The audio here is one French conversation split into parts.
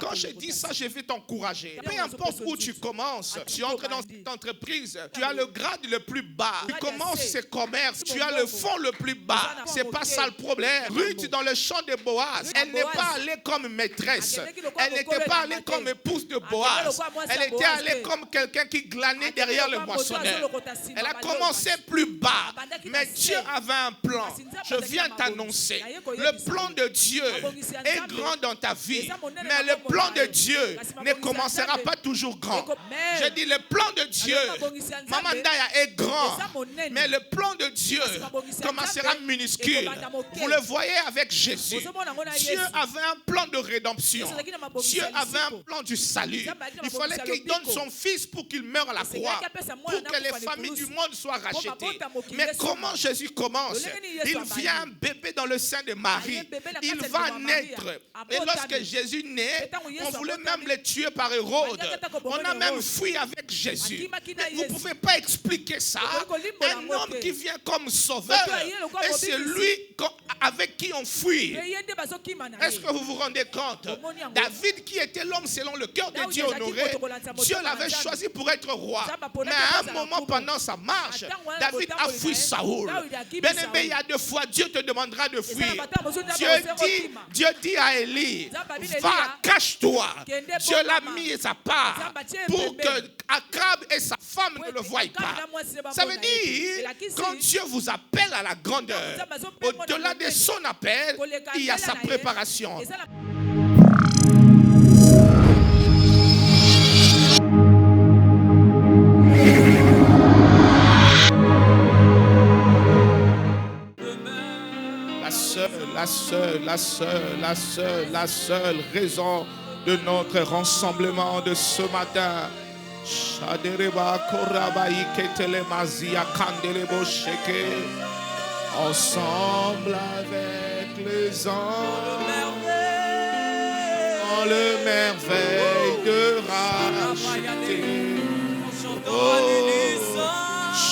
Quand je dis ça, je vais t'encourager. Peu importe où tu commences, tu entres dans cette entreprise, tu as le grade le plus bas. Tu commences ce commerce, tu as le fond le plus bas. C'est pas ça le problème. Ruth dans le champ de Boaz, elle n'est pas allée comme maîtresse. Elle n'était pas allée comme épouse de Boaz. Elle était allée comme quelqu'un qui glanait derrière le moissonneur. Elle a commencé plus bas. Mais Dieu avait un plan. Je viens t'annoncer. Le plan de Dieu est grand dans ta vie. Mais le plan de Dieu ne commencera pas toujours grand. Je dis le plan de Dieu, Maman Daya, est grand. Mais le plan de Dieu commencera minuscule. Vous le voyez avec Jésus. Dieu avait un plan de rédemption. Dieu avait un plan du salut. Il fallait qu'il donne son fils pour qu'il meure à la croix. Pour que les familles du monde soient rachetées. Mais comment Jésus commence? Il vient un bébé dans le sein de Marie. Il va naître. Et lorsque Jésus naît, on voulait même le tuer par Hérode. On a même fui avec Jésus. Mais vous ne pouvez pas expliquer ça. Un homme qui vient comme sauveur. Et c'est lui avec qui on fuit. Est-ce que vous vous rendez compte? David qui était l'homme selon le cœur de Dieu honoré, Dieu l'avait choisi pour être roi. Mais à un moment pendant sa marche, David a fui Saoul. Bien-aimé, il y a deux fois Dieu te demandera de fuir. Dieu dit à Élie, va, cache-toi. Dieu l'a mis à sa part pour que Akab et sa femme ne le voient pas. Ça veut dire, quand Dieu vous appelle à la grandeur, au-delà de son appel, il y a sa préparation. La seule raison de notre rassemblement de ce matin, ensemble avec les anges, dans le merveille de racheter.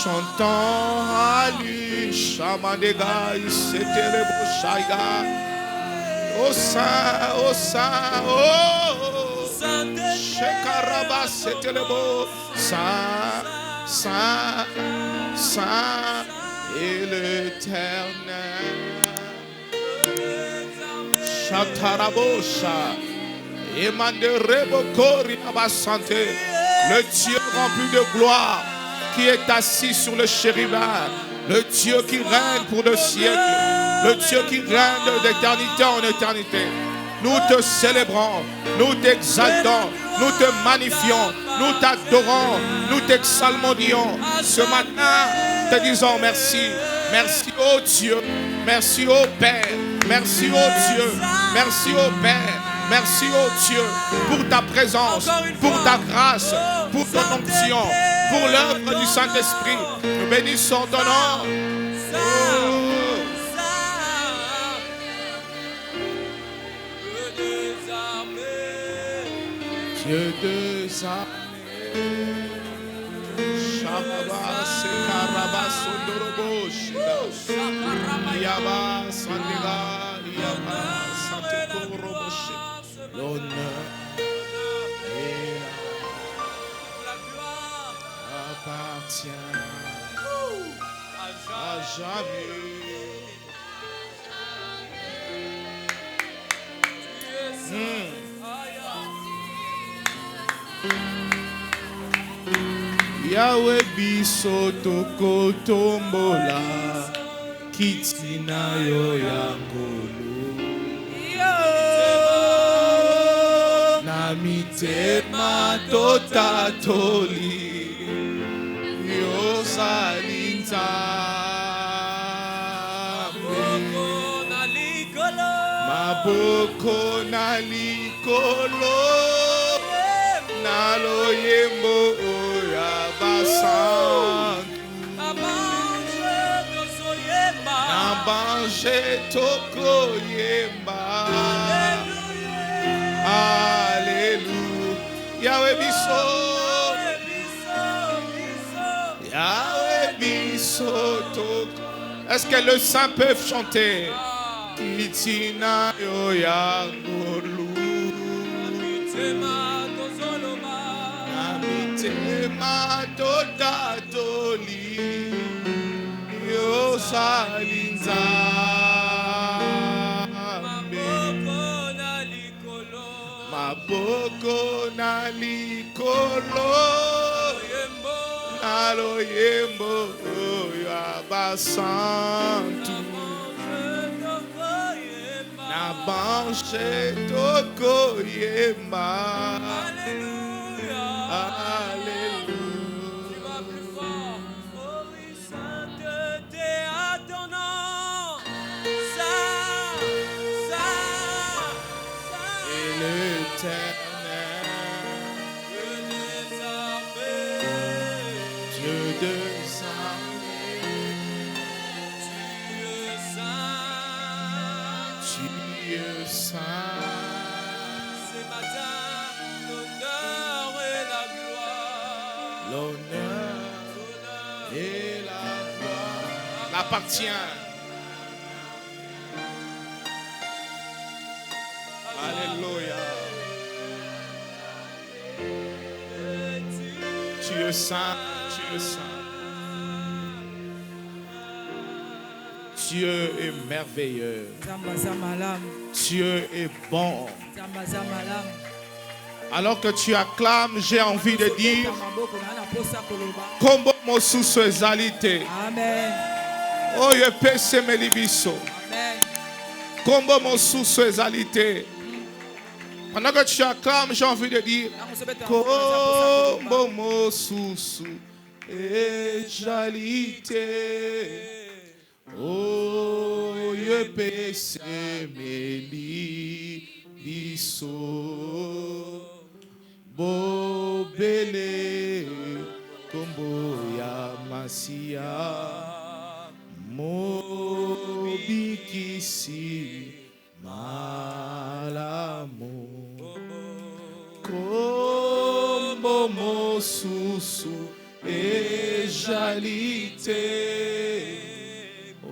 Chantons à lui, Chamadega, c'était le beau Chaïga. Oh Saint, oh Saint, oh Shekaraba, c'était le beau Saint, Saint, Saint et l'Éternel. Chatarabosha, Emanderebokori Abasante, le Dieu rempli de gloire qui est assis sur le chérubin, le Dieu qui règne pour le siècle, le Dieu qui règne d'éternité en éternité. Nous te célébrons, nous t'exaltons, nous te magnifions, nous t'adorons, nous t'exalmodions. Ce matin, te disons merci. Merci ô Dieu, merci ô Père, merci ô Dieu, merci ô Père. Merci ô Dieu pour ta présence, pour ta grâce, pour ton onction, pour l'œuvre du Saint-Esprit. Nous bénissons ton nom. Dieu des armées, Shababa, Sekaraba, Sondorobo, Shida, Yaba, Sandega, Yaba, Santekorobo, Shida. L'honneur et la gloire appartient à jamais. Yahweh biso toko tombola kitina yo yangolo na mitema totatoli yo salinta maboko na likolo na loyembo oya basan na banje toko yemba. Alléluia. Yahweh biso, Yahweh biso toko. Est-ce que le saint peut chanter? Kitina yo yangolu Namitema totatoli yosalinza maboko na likolo nalo yembo ya basantu na banche toko yemba. Alléluia, alléluia. Tu vas plus fort. Oh oui, sainteté à ton nom. Ça. Et l'éternel, Dieu des armées, Tu es saint. Ce matin, l'honneur et la gloire. L'honneur et la gloire l'appartient. Alléluia. Tu es saint, tu es saint. Dieu est merveilleux. Dieu est bon. Alors que tu acclames, j'ai envie de dire Kombo mosusu ezalite. Amen. Oyo pese melibiso. Amen. Kombo mosusu ezalite. Pendant que tu acclames, j'ai envie de dire Kombo mosusu ezalite. Oyo pese melibiso. Bobele kombo ya masia mobikisi malamu kombo mosusu ejalite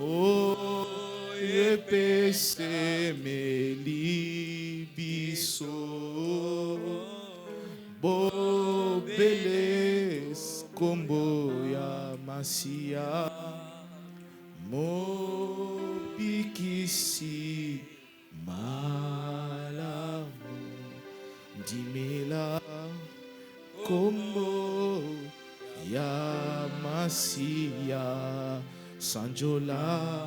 oye pese melibiso Bobeles kombo ya masia mobikisi malamu dimela kombo ya masia sanjola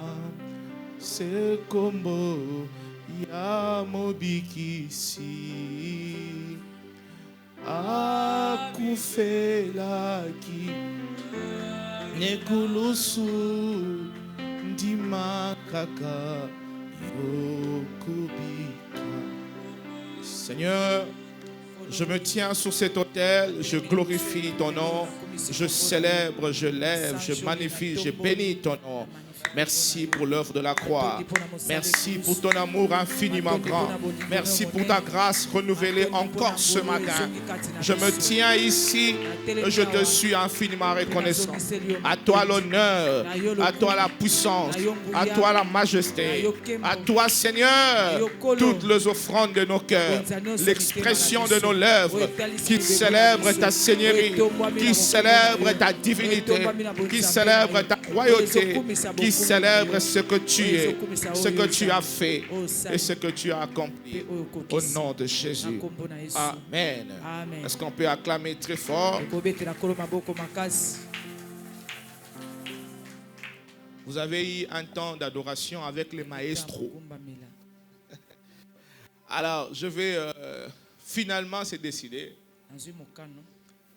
se kombo ya mobikisi akufelaki nekulusu ndimakaka yokubika. Seigneur, je me tiens sur cet autel, je glorifie ton nom, je célèbre, je lève, je magnifie, je bénis ton nom. Merci pour l'œuvre de la croix. Merci pour ton amour infiniment grand. Merci pour ta grâce renouvelée encore ce matin. Je me tiens ici et je te suis infiniment reconnaissant. À toi l'honneur, à toi la puissance, à toi la majesté, à toi Seigneur, toutes les offrandes de nos cœurs, l'expression de nos lèvres qui célèbre ta seigneurie, qui célèbre ta divinité, qui célèbre ta royauté, qui célèbre ce que tu es, ce que tu as fait et ce que tu as accompli. Au nom de Jésus. Amen. Est-ce qu'on peut acclamer très fort? Vous avez eu un temps d'adoration avec les maestros. Alors, je vais finalement se décider.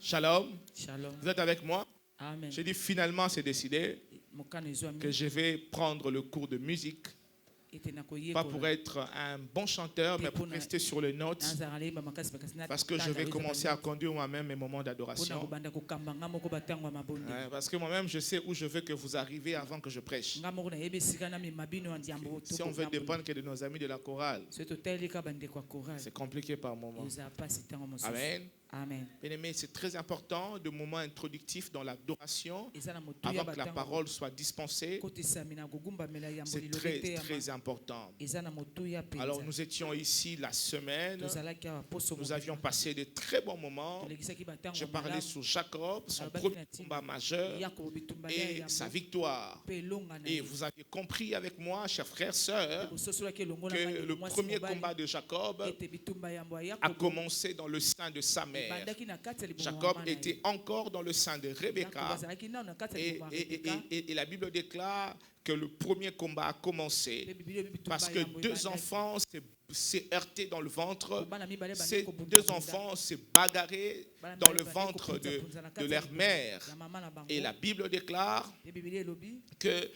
Shalom. Vous êtes avec moi? J'ai dit finalement c'est décidé que je vais prendre le cours de musique. Pas pour être un bon chanteur, mais pour rester sur les notes. Parce que je vais commencer à conduire moi-même mes moments d'adoration. Parce que moi-même, je sais où je veux que vous arriviez avant que je prêche. Si on veut dépendre que de nos amis de la chorale, c'est compliqué par moment. Amen. Amen. Bien-aimé, c'est très important de moments introductifs dans l'adoration avant que la parole soit dispensée. C'est très, très important. Alors, nous étions ici la semaine. Nous avions passé de très bons moments. Je parlais sur Jacob, son premier combat majeur et sa victoire. Et vous avez compris avec moi, chers frères et sœurs, que le premier combat de Jacob a commencé dans le sein de sa mère. Jacob était encore dans le sein de Rebecca et la Bible déclare que le premier combat a commencé parce que deux enfants s'est heurté dans le ventre. Ces deux enfants s'est bagarré dans le ventre de leur mère. Et la Bible déclare que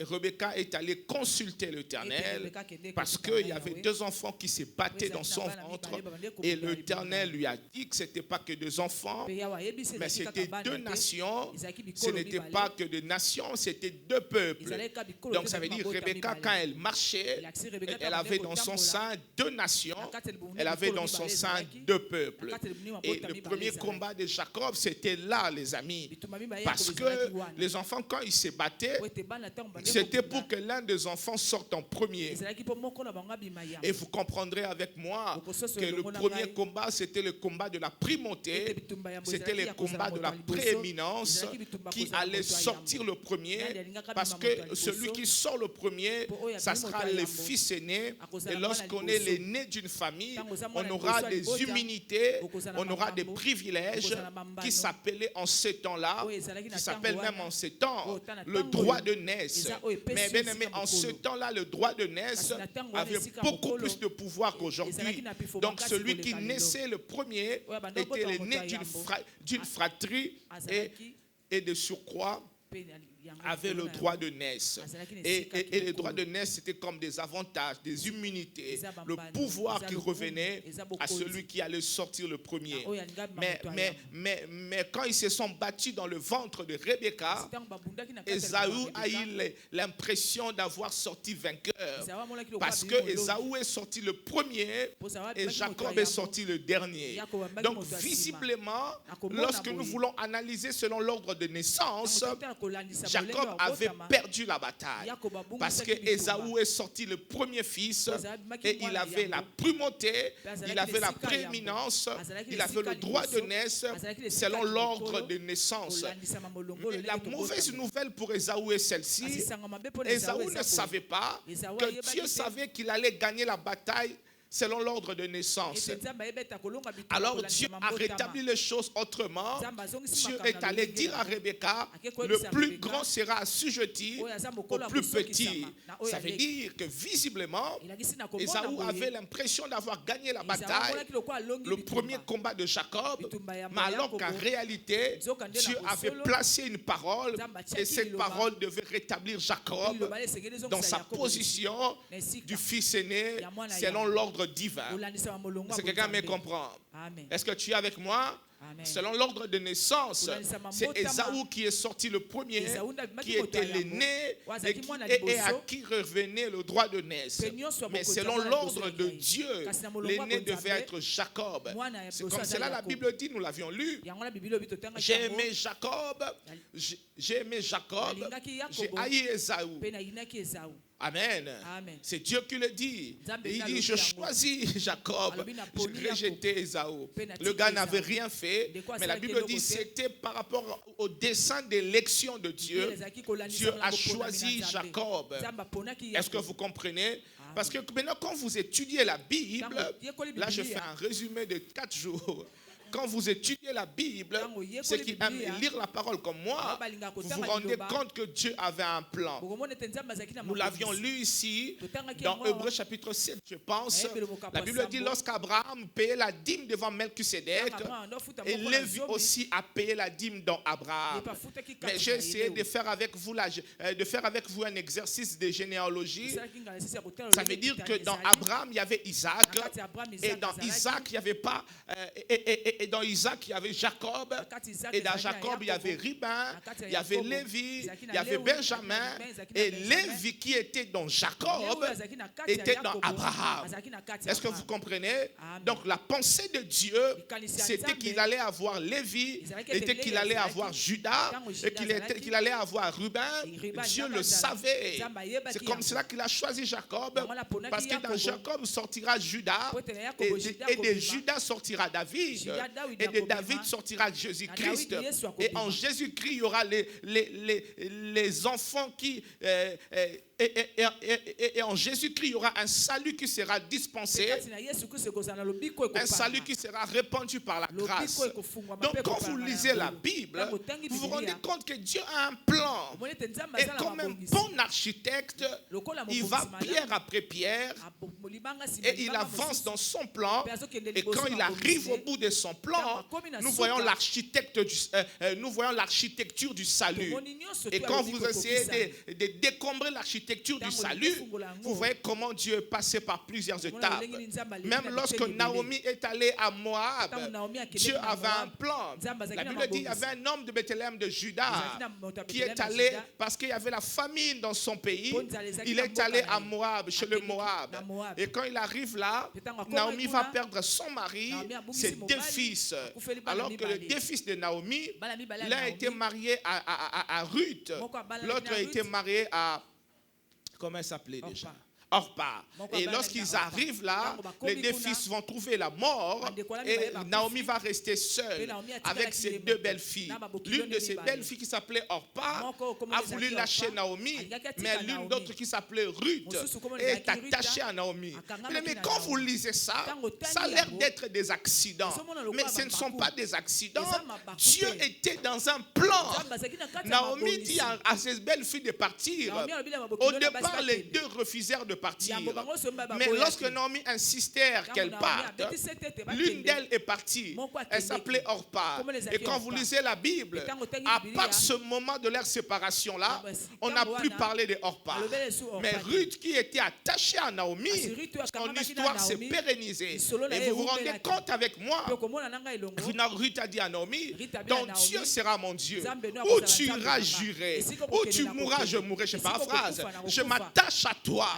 Rebecca est allée consulter l'Éternel parce qu'il y avait deux enfants qui se battaient dans son ventre. Et l'Éternel lui a dit que ce n'était pas que deux enfants, mais c'était deux nations. Ce n'était pas que deux nations, c'était deux peuples. Donc ça veut dire Rebecca, quand elle marchait, elle avait dans son sein deux nations, elle avait dans son sein deux peuples. Et le premier combat de Jacob, c'était là, les amis. Parce que les enfants, quand ils se battaient, c'était pour que l'un des enfants sorte en premier. Et vous comprendrez avec moi que le premier combat, c'était le combat de la primauté, c'était le combat de la prééminence qui allait sortir le premier, parce que celui qui sort le premier, ça sera le fils aîné. Et lorsqu'on est l'aîné d'une famille, on aura des immunités, on aura des privilèges qui s'appelaient en ce temps-là, qui s'appellent même en ce temps le droit de naissance. Mais bien aimé, en ce temps-là, le droit de naissance avait beaucoup plus de pouvoir qu'aujourd'hui. Donc celui qui naissait le premier était l'aîné d'une fratrie et de surcroît avait le droit de naissance. Et les droits de naissance, c'était comme des avantages, des immunités, le pouvoir qui revenait à celui qui allait sortir le premier. Mais quand ils se sont battus dans le ventre de Rebecca, Ésaü a eu l'impression d'avoir sorti vainqueur. Parce que Ésaü est sorti le premier et Jacob est sorti le dernier. Donc visiblement, lorsque nous voulons analyser selon l'ordre de naissance, Jacob avait perdu la bataille parce que Ésaü est sorti le premier fils et il avait la primauté, il avait la prééminence, il avait le droit de naissance selon l'ordre de naissance. Mais la mauvaise nouvelle pour Ésaü est celle-ci. Ésaü ne savait pas que Dieu savait qu'il allait gagner la bataille selon l'ordre de naissance. Alors Dieu a rétabli les choses autrement. Dieu est allé dire à Rebecca, le plus grand sera assujetti au plus petit. Ça veut dire que visiblement, Ésaü avait l'impression d'avoir gagné la bataille, le premier combat de Jacob, mais alors qu'en réalité, Dieu avait placé une parole et cette parole devait rétablir Jacob dans sa position du fils aîné selon l'ordre divin. Est-ce que quelqu'un me comprend? Est-ce que tu es avec moi? Amen. Selon l'ordre de naissance, c'est Ésaü qui est sorti le premier, qui était l'aîné et à qui revenait le droit de naissance. Mais selon l'ordre de Dieu, l'aîné devait être Jacob. C'est comme cela la Bible dit, nous l'avions lu. J'ai aimé Jacob, j'ai haï Ésaü. Amen. C'est Dieu qui le dit. Il dit, je choisis Jacob, je rejetais Ésaü. Le gars n'avait rien fait, mais la Bible dit c'était par rapport au dessein d'élection de Dieu. Dieu a choisi Jacob. Est-ce que vous comprenez? Parce que maintenant, quand vous étudiez la Bible, là je fais un résumé de 4 jours. Quand vous étudiez la Bible, ceux qui aiment lire la parole comme moi, vous vous rendez compte que Dieu avait un plan. Nous l'avions lu ici, dans Hébreux chapitre 7, je pense. La Bible dit, lorsqu'Abraham payait la dîme devant Melchisédek, et Lévi aussi a payé la dîme dans Abraham. Mais j'ai essayé de faire avec vous un exercice de généalogie. Ça veut dire que dans Abraham, il y avait Isaac, et dans Isaac, il n'y avait pas... Et dans Isaac, il y avait Jacob. Et dans Jacob, il y avait Ruben, il y avait Lévi, il y avait Benjamin. Et Lévi qui était dans Jacob était dans Abraham. Est-ce que vous comprenez? Donc la pensée de Dieu, c'était qu'il allait avoir Lévi, était qu'il allait avoir Judas, et qu'il allait avoir Ruben. Dieu le savait. C'est comme cela qu'il a choisi Jacob, parce que dans Jacob sortira Judas, et de Judas sortira David, et de David sortira Jésus-Christ. Et en Jésus-Christ, il y aura les enfants qui... Et en Jésus-Christ, il y aura un salut qui sera dispensé, un salut qui sera répandu par la grâce. Donc quand vous lisez la Bible, vous vous rendez compte que Dieu a un plan. Et comme un bon architecte, il va pierre après pierre et il avance dans son plan. Et quand il arrive au bout de son plan, nous voyons l'architecture du salut. Et quand vous essayez de décombrer l'architecture du salut, vous voyez comment Dieu est passé par plusieurs étapes. Même lorsque Naomi est allée à Moab, Dieu avait un plan. La Bible dit qu'il y avait un homme de Bethléem de Juda qui est allé, parce qu'il y avait la famine dans son pays, il est allé à Moab, chez le Moab. Et quand il arrive là, Naomi va perdre son mari, ses deux fils. Alors que les deux fils de Naomi, l'un était marié à Ruth, l'autre était marié à... Comment elle s'appelait déjà? Orpa. Et lorsqu'ils arrivent là, les deux fils vont trouver la mort et Naomi va rester seule avec ses deux belles filles. L'une de ses belles filles qui s'appelait Orpa a voulu lâcher Naomi, mais l'une d'autre qui s'appelait Ruth est attachée à Naomi. Mais quand vous lisez ça, ça a l'air d'être des accidents. Mais ce ne sont pas des accidents. Dieu était dans un plan. Naomi dit à ses belles filles de partir. Au départ, les deux refusèrent de partir. Mais lorsque Naomi insistait qu'elle parte, l'une d'elles est partie. Elle s'appelait Orpa. Et quand vous lisez la Bible, à part ce moment de leur séparation-là, on n'a plus parlé de Orpa. Mais Ruth, qui était attachée à Naomi, son histoire s'est pérennisée. Et vous vous rendez compte avec moi, Ruth a dit à Naomi, ton Dieu sera mon Dieu. Où tu iras, j'irai. Où tu mourras, je mourrai. Je paraphrase. Je m'attache à toi.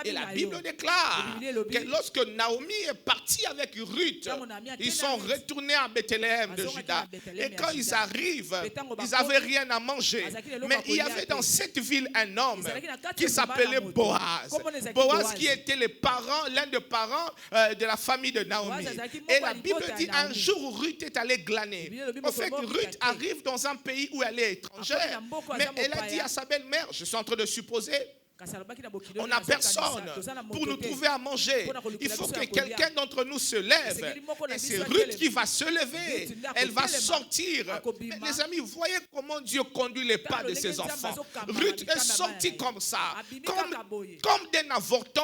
Et la Bible déclare que lorsque Naomi est partie avec Ruth, ils sont retournés à Bethléem de Juda. Et quand ils arrivent, ils n'avaient rien à manger. Mais il y avait dans cette ville un homme qui s'appelait Boaz. Boaz qui était l'un des parents de la famille de Naomi. Et la Bible dit un jour Ruth est allée glaner. En fait, Ruth arrive dans un pays où elle est étrangère. Mais elle a dit à sa belle-mère, je suis en train de supposer, on n'a personne pour nous trouver à manger. Il faut que quelqu'un d'entre nous se lève. Et c'est Ruth qui va se lever. Elle va sortir. Mais les amis, voyez comment Dieu conduit les pas de ses enfants. Ruth est sortie comme ça. Comme d'un avorton,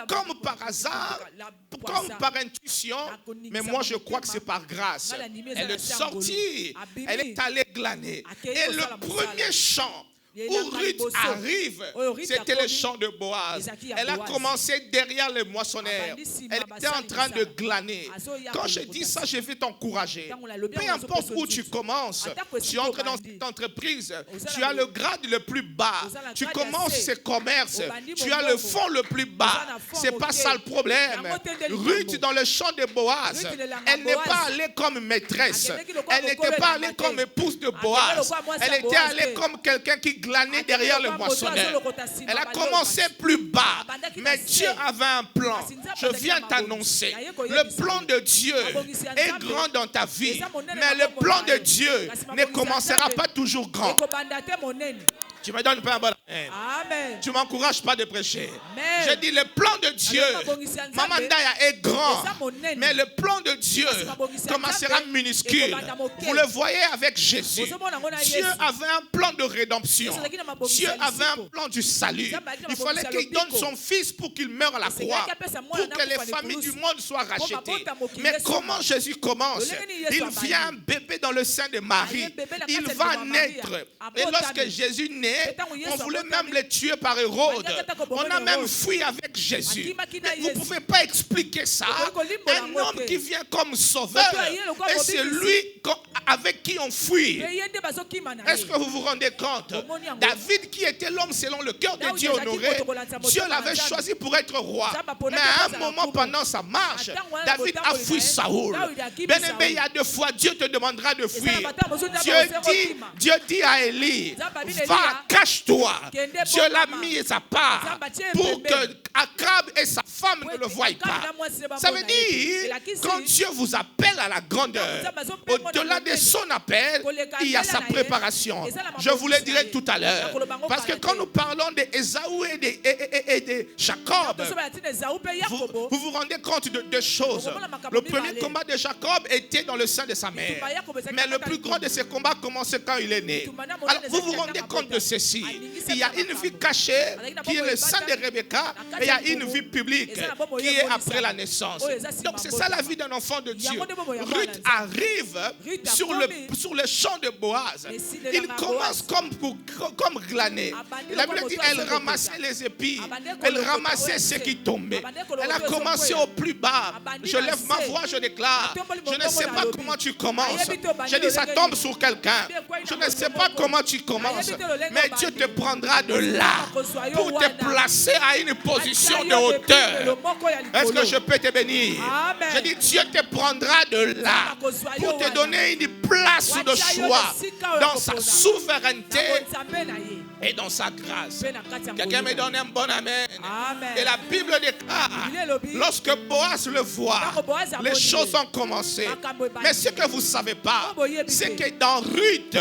comme par hasard, comme par intuition. Mais moi je crois que c'est par grâce. Elle est sortie. Elle est allée glaner. Et le premier chant où Ruth arrive, c'était le champ de Boaz. Elle a commencé derrière les moissonneurs. Elle était en train de glaner. Quand je dis ça, je vais t'encourager. Peu importe où tu commences, tu entres dans cette entreprise, tu as le grade le plus bas, tu commences ce commerce, tu as le fond le plus bas. C'est pas ça le problème. Ruth dans le champ de Boaz, elle n'est pas allée comme maîtresse. Elle n'était pas allée comme épouse de Boaz. Elle était allée comme quelqu'un qui glanait derrière le moissonneur. Elle a commencé plus bas, mais Dieu avait un plan. Je viens t'annoncer, le plan de Dieu est grand dans ta vie, mais le plan de Dieu ne commencera pas toujours grand. Tu me donnes pas un bon amen. Tu m'encourages pas de prêcher. J'ai dit le plan de Dieu, Mamandaya est grand, mais le plan de Dieu commencera minuscule. Vous le voyez avec Jésus. Dieu avait un plan de rédemption. Dieu avait un plan du salut. Il fallait qu'il donne son fils pour qu'il meure à la croix, pour que les familles du monde soient rachetées. Mais comment Jésus commence? Il vient un bébé dans le sein de Marie. Il va naître. Et lorsque Jésus naît, on voulait même les tuer par Hérode. On a même fui avec Jésus. Mais vous ne pouvez pas expliquer ça. Un homme qui vient comme sauveur, et c'est lui avec qui on fuit. Est-ce que vous vous rendez compte? David, qui était l'homme selon le cœur de Dieu honoré, Dieu l'avait choisi pour être roi. Mais à un moment pendant sa marche, David a fui Saoul. Bien-aimé, il y a deux fois Dieu te demandera de fuir. Dieu dit à Élie, va, cache-toi. Dieu l'a mis à part pour que Akab et sa femme ne le voient pas. Ça veut dire, quand Dieu vous appelle à la grandeur, au-delà de son appel, il y a sa préparation. Je vous le dirai tout à l'heure. Parce que quand nous parlons d'Ésaü et de Jacob, vous vous rendez compte de deux choses. Le premier combat de Jacob était dans le sein de sa mère. Mais le plus grand de ces combats commençait quand il est né. Alors vous vous rendez compte de ceci. Il y a une vie cachée qui est le sein de Rebecca, et il y a une vie publique qui est après la naissance. Donc c'est ça la vie d'un enfant de Dieu. Ruth arrive sur le champ de Boaz. Il commence comme glaner. La Bible dit elle ramassait les épis, elle ramassait ce qui tombait. Elle a commencé au plus bas. Je lève ma voix, je déclare. Je ne sais pas comment tu commences. Je dis ça tombe sur quelqu'un. Je ne sais pas comment tu commences. Mais Dieu te prendra de là pour te placer à une position de hauteur. Est-ce que je peux te bénir? Je dis Dieu te prendra de là pour te donner une place de choix dans sa souveraineté et dans sa grâce. Quelqu'un me donne un bon amen. Et la Bible déclare, lorsque Boaz le voit, les choses ont commencé. Mais ce que vous ne savez pas, c'est que dans Ruth,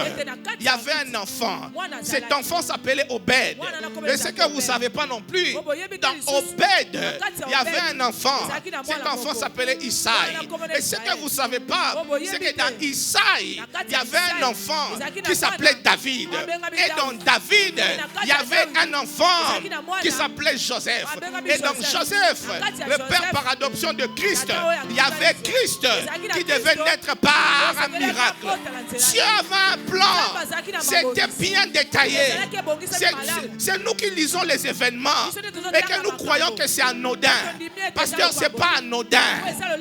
il y avait un enfant. Cet enfant s'appelait Obed. Et ce que vous ne savez pas non plus, dans Obed, il y avait un enfant. Cet enfant s'appelait Isaïe. Et ce que vous ne savez pas, c'est que dans Isaïe, il y avait un enfant qui s'appelait David. Et dans David, il y avait un enfant qui s'appelait Joseph. Et donc Joseph, le père par adoption de Christ, il y avait Christ qui devait naître par un miracle. Dieu avait un plan. C'était bien détaillé. C'est nous qui lisons les événements et que nous croyons que c'est anodin. Pasteur, ce n'est pas anodin.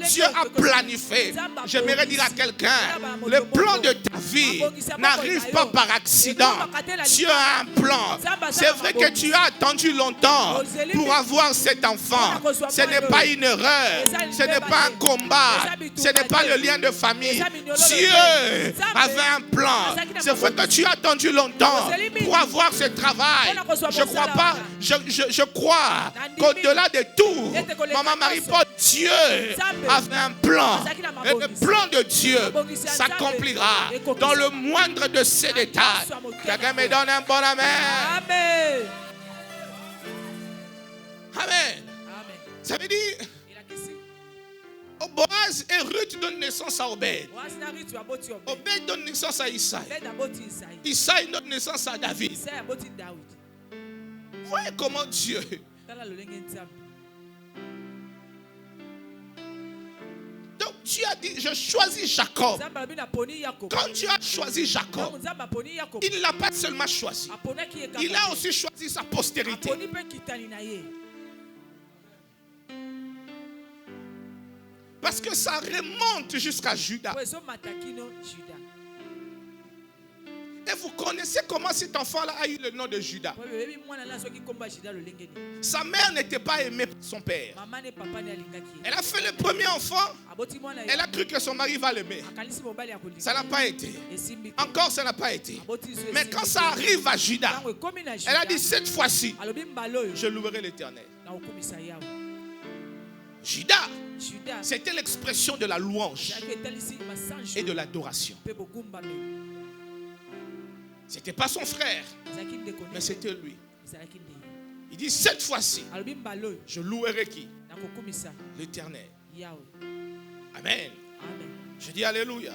Dieu a planifié. J'aimerais dire à quelqu'un, le plan de ta vie n'arrive pas par accident. Dieu a un plan. C'est vrai que tu as attendu longtemps pour avoir cet enfant. Ce n'est pas une erreur. Ce n'est pas un combat. Ce n'est pas le lien de famille. Dieu avait un plan. C'est vrai que tu as attendu longtemps pour avoir ce travail. Je crois pas. Je crois qu'au-delà de tout, Maman Marie-Paul, Dieu avait un plan. Et le plan de Dieu s'accomplira dans le moindre de ses détails. Quelqu'un me donne un bon amen. Amen. Amen. Ça veut dire, Boaz et Ruth donnent naissance à Obed. Obed donne naissance à Isaïe. Isaïe donne naissance à David. Voyez comment Dieu. Donc Dieu a dit, je choisis Jacob. Quand Dieu a choisi Jacob, il ne l'a pas seulement choisi. Il a aussi choisi sa postérité. Parce que ça remonte jusqu'à Judas. Et vous connaissez comment cet enfant-là a eu le nom de Judas. Sa mère n'était pas aimée par son père. Elle a fait le premier enfant. Elle a cru que son mari va l'aimer. Ça n'a pas été. Encore, ça n'a pas été. Mais quand ça arrive à Judas, elle a dit cette fois-ci, je louerai l'Éternel. Judas, c'était l'expression de la louange et de l'adoration. Ce n'était pas son frère, mais c'était lui. Il dit cette fois-ci, je louerai qui? L'Éternel. Amen. Je dis alléluia.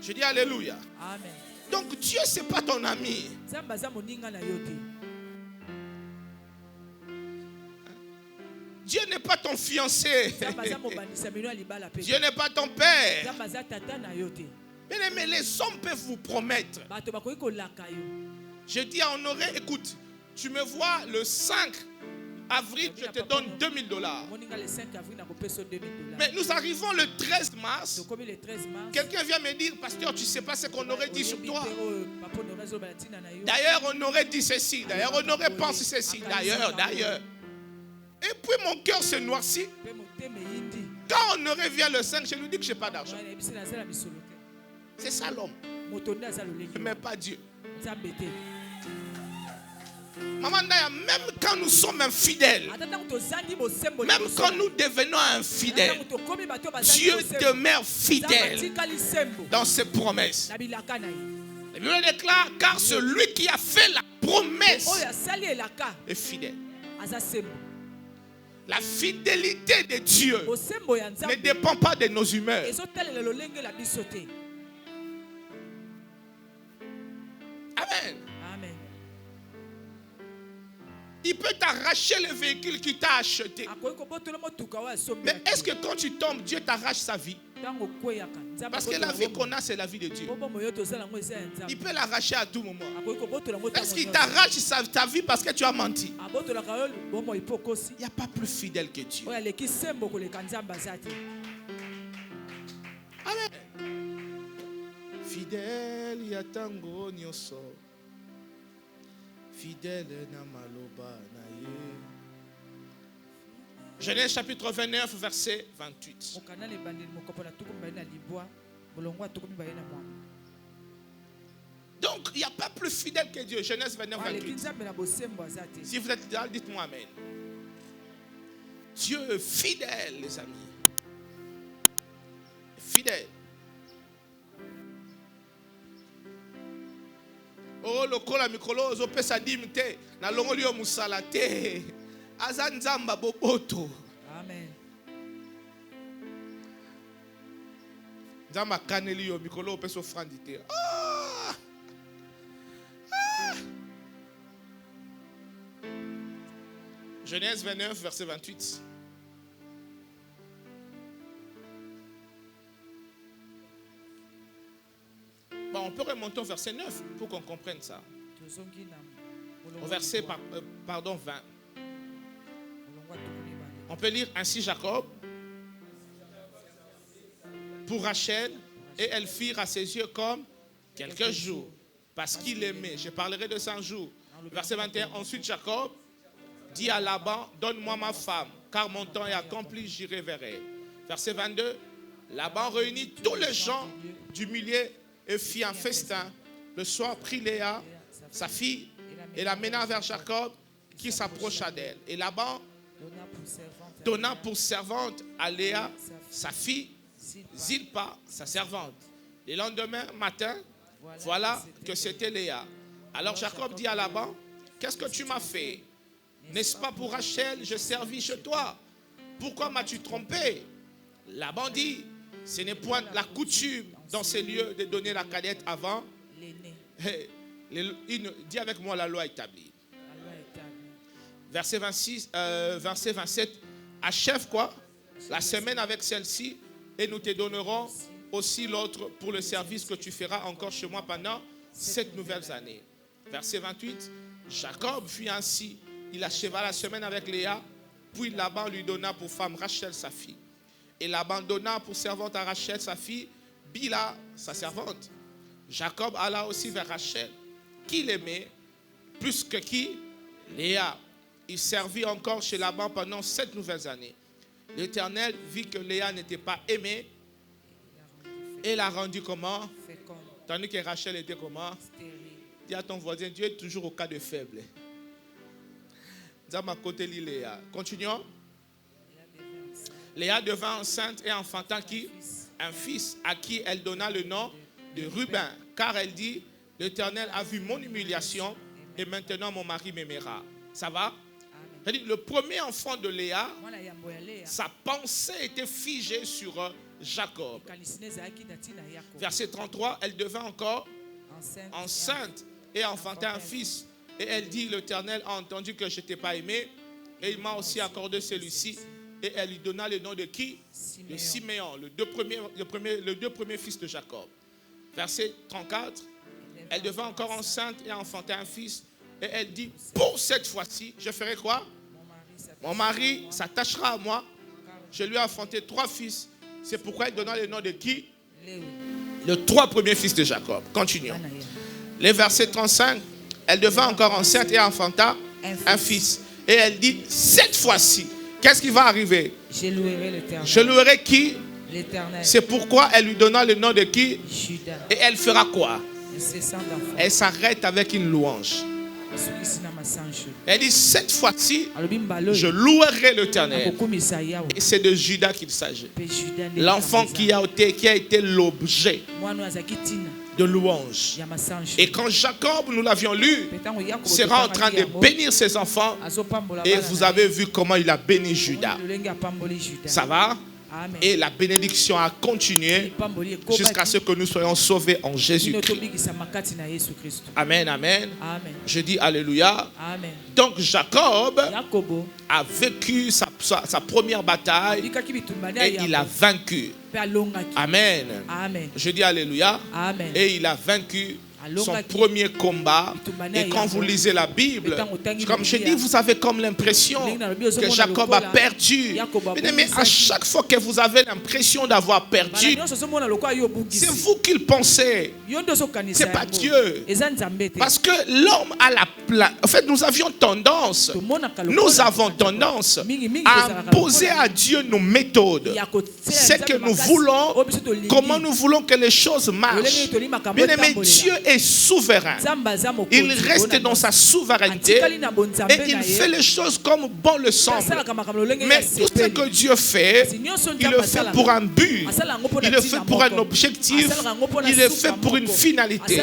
Je dis alléluia. Donc Dieu, ce n'est pas ton ami. Dieu n'est pas ton fiancé. Dieu n'est pas ton père. Mais les hommes peuvent vous promettre. Je dis à Honoré, écoute, tu me vois le 5 avril, je te donne $2000. Mais nous arrivons le 13 mars. Quelqu'un vient me dire, pasteur, tu ne sais pas ce qu'on aurait dit sur toi. D'ailleurs, on aurait dit ceci. D'ailleurs, on aurait pensé ceci. D'ailleurs. Et puis mon cœur se noircit. Quand on aurait vient le 5, je lui dis que je n'ai pas d'argent. C'est ça l'homme. Mais pas Dieu. Maman Naya, même quand nous sommes infidèles, même quand nous devenons infidèles, Dieu demeure fidèle dans ses promesses. La Bible déclare, car celui qui a fait la promesse est fidèle. La fidélité de Dieu ne dépend pas de nos humeurs. Amen. Il peut t'arracher le véhicule qu'il t'a acheté. Mais est-ce que quand tu tombes, Dieu t'arrache sa vie? Parce que la vie qu'on a, c'est la vie de Dieu. Il peut l'arracher à tout moment. Est-ce qu'il t'arrache ta vie parce que tu as menti? Il n'y a pas plus fidèle que Dieu. Amen. Fidèle, yatango nyoso. Fidèle na maloba na ye. Genèse chapitre 29, verset 28. Donc, il n'y a pas plus fidèle que Dieu. Genèse 29, 28. Si vous êtes là, dites-moi Amen. Dieu est fidèle, les amis. Fidèle. Oh, lokola mikolo ozopesa dimite na longoli yo musala te. Aza nzamba boboto. Amen. Nzamba kaneli yo mikolo opesa offrande te. Genèse 29, verset 28. Bon, on peut remonter au verset 9 pour qu'on comprenne ça. Au verset 20. On peut lire ainsi Jacob pour Rachel, et elles firent à ses yeux comme quelques jours, parce qu'il aimait. Je parlerai de 100 jours. Verset 21. Ensuite Jacob dit à Laban, donne-moi ma femme, car mon temps est accompli, j'irai vers elle. Verset 22. Laban réunit tous les gens du milieu et fit un festin. Le soir prit Léa, sa fille, et la mena vers Jacob, qui s'approcha d'elle. Et Laban donna pour servante à Léa, sa fille, Zilpa, sa servante. Le lendemain matin, voilà que c'était Léa. Alors Jacob dit à Laban, qu'est-ce que tu m'as fait? N'est-ce pas pour Rachel, je servis chez toi? Pourquoi m'as-tu trompé? Laban dit, ce n'est point la coutume dans ces lieux de donner la cadette avant l'aîné. Dis avec moi la loi établie. Verset 26, verset 27. Achève quoi? La semaine avec celle-ci et nous te donnerons aussi l'autre pour le service que tu feras encore chez moi pendant 7 nouvelles années. Verset 28. Jacob fit ainsi. Il acheva la semaine avec Léa. Puis Laban lui donna pour femme Rachel sa fille. Et Laban donna pour servante à Rachel sa fille, Bila sa servante. Jacob alla aussi vers Rachel, qu'il aimait plus que qui? Léa. Il servit encore chez Laban pendant 7 nouvelles années. L'Éternel vit que Léa n'était pas aimée et l'a rendue comment? Tandis que Rachel était comment? Dis à ton voisin, Dieu est toujours au cas de faible. Léa. Continuons. Léa devint enceinte et enfanta qui? Un fils à qui elle donna le nom de Ruben. Car elle dit, l'Éternel a vu mon humiliation et maintenant mon mari m'aimera. Ça va? C'est-à-dire, le premier enfant de Léa, sa pensée était figée sur Jacob. Verset 33, elle devint encore enceinte et enfanta un fils. Et elle dit, l'Éternel a entendu que je ne t'ai pas aimé et il m'a aussi accordé celui-ci. Et elle lui donna le nom de qui? De Siméon, les deux premiers fils de Jacob. Verset 34. Elle devint encore enceinte et enfanter un fils. Et elle dit, pour cette fois-ci, je ferai quoi? Mon mari s'attachera à moi. Je lui ai enfanté 3 fils. C'est pourquoi elle donna le nom de qui? Les 3 premiers fils de Jacob. Continuons. Les versets 35. Elle devint encore enceinte et enfanta un fils. Et elle dit, cette fois-ci, qu'est-ce qui va arriver? Je louerai l'Éternel. Je louerai qui? L'Éternel. C'est pourquoi elle lui donna le nom de qui? Judas. Et elle fera quoi? Incessant d'enfants. Elle s'arrête avec une louange. Elle dit, cette fois-ci, je louerai l'Éternel. Et c'est de Judas qu'il s'agit. L'enfant qui a été l'objet de louange. Et quand Jacob, nous l'avions lu, sera en train de bénir ses enfants. Et vous avez vu comment il a béni Judas. Ça va? Et la bénédiction a continué jusqu'à ce que nous soyons sauvés en Jésus-Christ. Amen, amen. Je dis alléluia. Amen. Donc Jacob a vécu sa première bataille et il a vaincu. Amen. Amen. Je dis alléluia. Amen. Et il a vaincu son premier combat. Et quand vous lisez la Bible, comme je dis, vous avez comme l'impression que Jacob a perdu. Mais à chaque fois que vous avez l'impression d'avoir perdu, c'est vous qui le pensez. C'est pas Dieu. Parce que l'homme a en fait, nous avons tendance à imposer à Dieu nos méthodes. C'est que nous voulons, comment nous voulons que les choses marchent. Bien aimé, Dieu est souverain. Il reste dans sa souveraineté et il fait les choses comme bon le semble. Mais tout ce que Dieu fait, il le fait pour un but, il le fait pour un objectif, il le fait pour une finalité.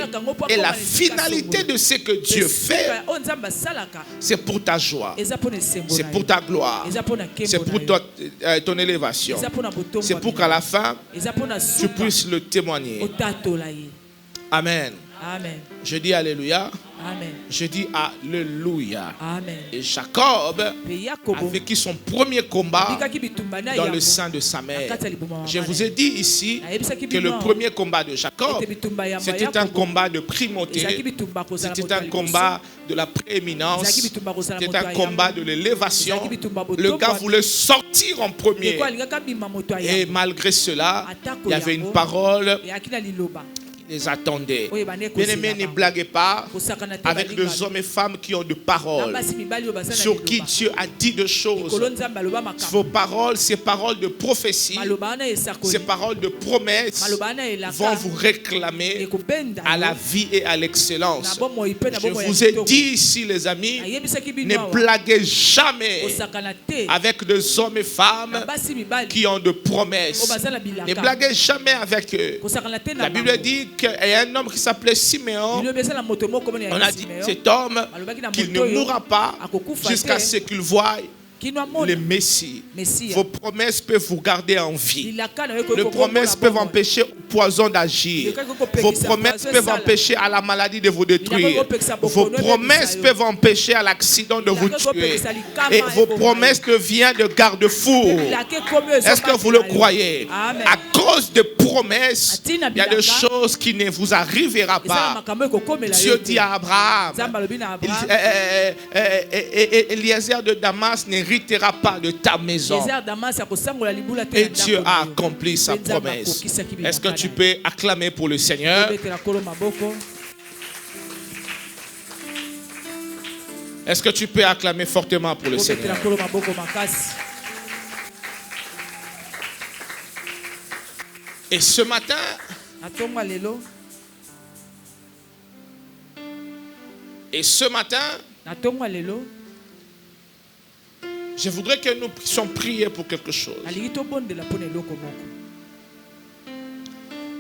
Et la finalité de ce que Dieu fait, c'est pour ta joie, c'est pour ta gloire, c'est pour ton élévation, c'est pour qu'à la fin tu puisses le témoigner. Amen. Amen. Je dis alléluia. Amen. Je dis alléluia. Amen. Et Jacob a vécu son premier combat dans le sein de sa mère. Je vous ai dit ici que le premier combat de Jacob, c'était un combat de primauté, c'était un combat de la prééminence, c'était un combat de l'élévation. Le gars voulait sortir en premier. Et malgré cela, il y avait une parole les attendait. Bien-aimés, ne blaguez pas avec les hommes et femmes qui ont de paroles, sur qui Dieu a dit des choses. Vos paroles, ces paroles de prophétie, ces paroles de promesses vont vous réclamer à la vie et à l'excellence. Je vous ai dit ici, les amis, ne blaguez jamais avec des hommes et femmes qui ont de promesses. Ne blaguez jamais avec eux. La Bible dit qu'il y a un homme qui s'appelait Siméon. On a dit cet homme qu'il ne mourra pas jusqu'à ce qu'il voie le Messie. Vos promesses peuvent vous garder en vie. Les promesses peuvent empêcher au poison d'agir. Vos promesses peuvent empêcher à la maladie de vous détruire. Vos promesses peuvent empêcher à l'accident de vous tuer. Et vos promesses deviennent de garde-fou. Est-ce que vous le croyez? À cause de promesses, il y a des choses qui ne vous arriveront pas. Dieu dit à Abraham, Eliezer de Damas n'héritera pas de ta maison. Et Dieu a accompli sa promesse. Est-ce que tu peux acclamer pour le Seigneur? Est-ce que tu peux acclamer fortement pour le Seigneur? Et ce matin, je voudrais que nous puissions prier pour quelque chose.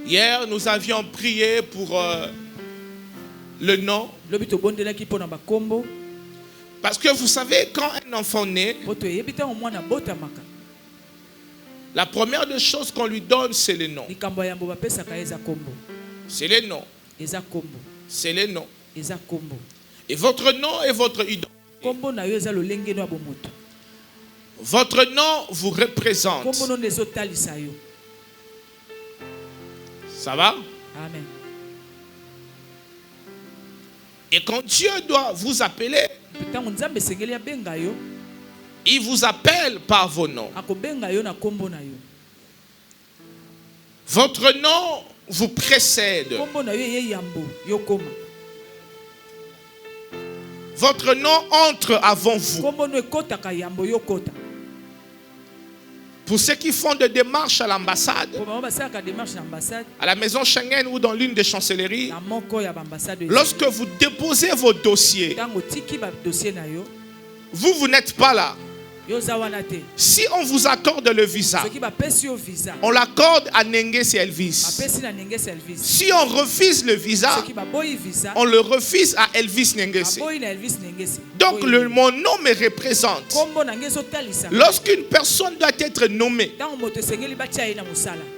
Hier, nous avions prié pour le nom. Parce que vous savez, quand un enfant naît, la première des choses qu'on lui donne, c'est le nom. C'est le nom. C'est le nom. Et votre nom est votre identité. Votre nom vous représente. Ça va? Amen. Et quand Dieu doit vous appeler, il vous appelle par vos noms. Votre nom vous précède. Votre nom entre avant vous. Pour ceux qui font des démarches à l'ambassade, à la maison Schengen ou dans l'une des chancelleries, lorsque vous déposez vos dossiers, vous n'êtes pas là. Si on vous accorde le visa, on l'accorde à Nenges et Elvis. Si on refuse le visa, on le refuse à Elvis Nenges. Donc mon nom me représente. Lorsqu'une personne doit être nommée,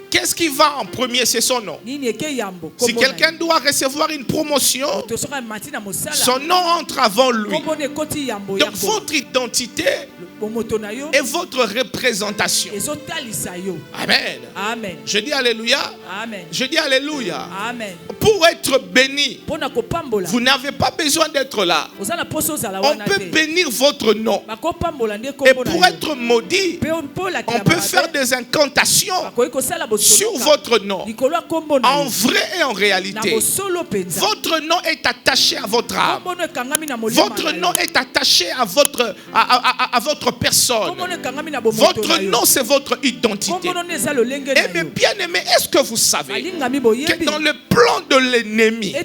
qu'est-ce qui va en premier? C'est son nom. Si quelqu'un doit recevoir une promotion, son nom entre avant lui. Donc votre identité et votre représentation. Amen. Amen. Je dis alléluia. Amen. Je dis alléluia. Amen. Pour être béni, vous n'avez pas besoin d'être là. On peut bénir votre nom. Et pour être maudit, on peut faire des incantations sur votre nom. En vrai et en réalité, votre nom est attaché à votre âme. Votre nom est attaché à votre personne. Votre nom, c'est votre identité. Et mes bien-aimés, est-ce que vous savez que dans le plan de l'ennemi,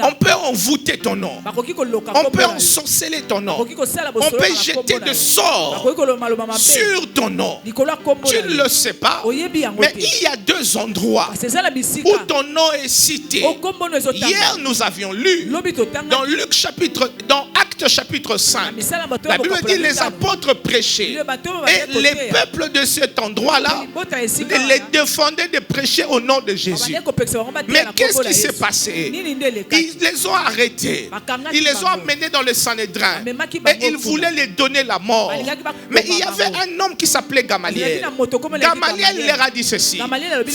on peut envoûter ton nom, on peut ensorceler ton nom, on peut jeter de sorts sur ton nom? Tu ne le sais pas, mais il y a deux endroits où ton nom est cité. Hier, nous avions lu dans Actes chapitre 5. La Bible dit les apôtres prêchaient et les peuples de cet endroit-là les défendaient de prêcher au nom de Jésus. Mais qu'est-ce qui s'est passé? Ils les ont arrêtés, ils les ont amenés dans le Sanhédrin et ils voulaient les donner la mort. Mais il y avait un homme qui s'appelait Gamaliel. Gamaliel leur a dit ceci: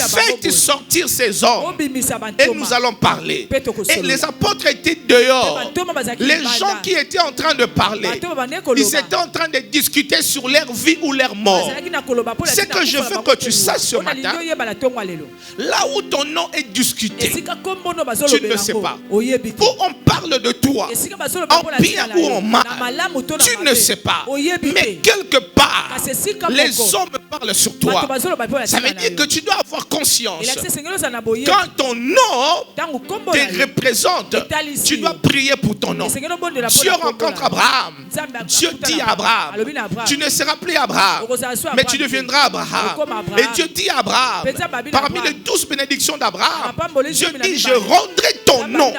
faites sortir ces hommes et nous allons parler. Et les apôtres étaient dehors. Les gens qui étaient en train de parler, ils étaient en train de discuter sur leur vie ou leur mort. C'est que je veux que tu saches ce matin, là où ton nom est discuté, tu ne le sais pas. Où on parle de toi, en bien ou en mal, tu ne sais pas. Mais quelque part, les hommes parlent sur toi. Ça veut dire que tu dois avoir conscience. Quand ton nom te représente, tu dois prier pour ton nom. Dieu rencontre Abraham. Dieu dit à Abraham: tu ne seras plus Abraham, mais tu deviendras Abraham. Et Dieu dit à Abraham, parmi les 12 bénédictions d'Abraham, Dieu dit: je rendrai ton nom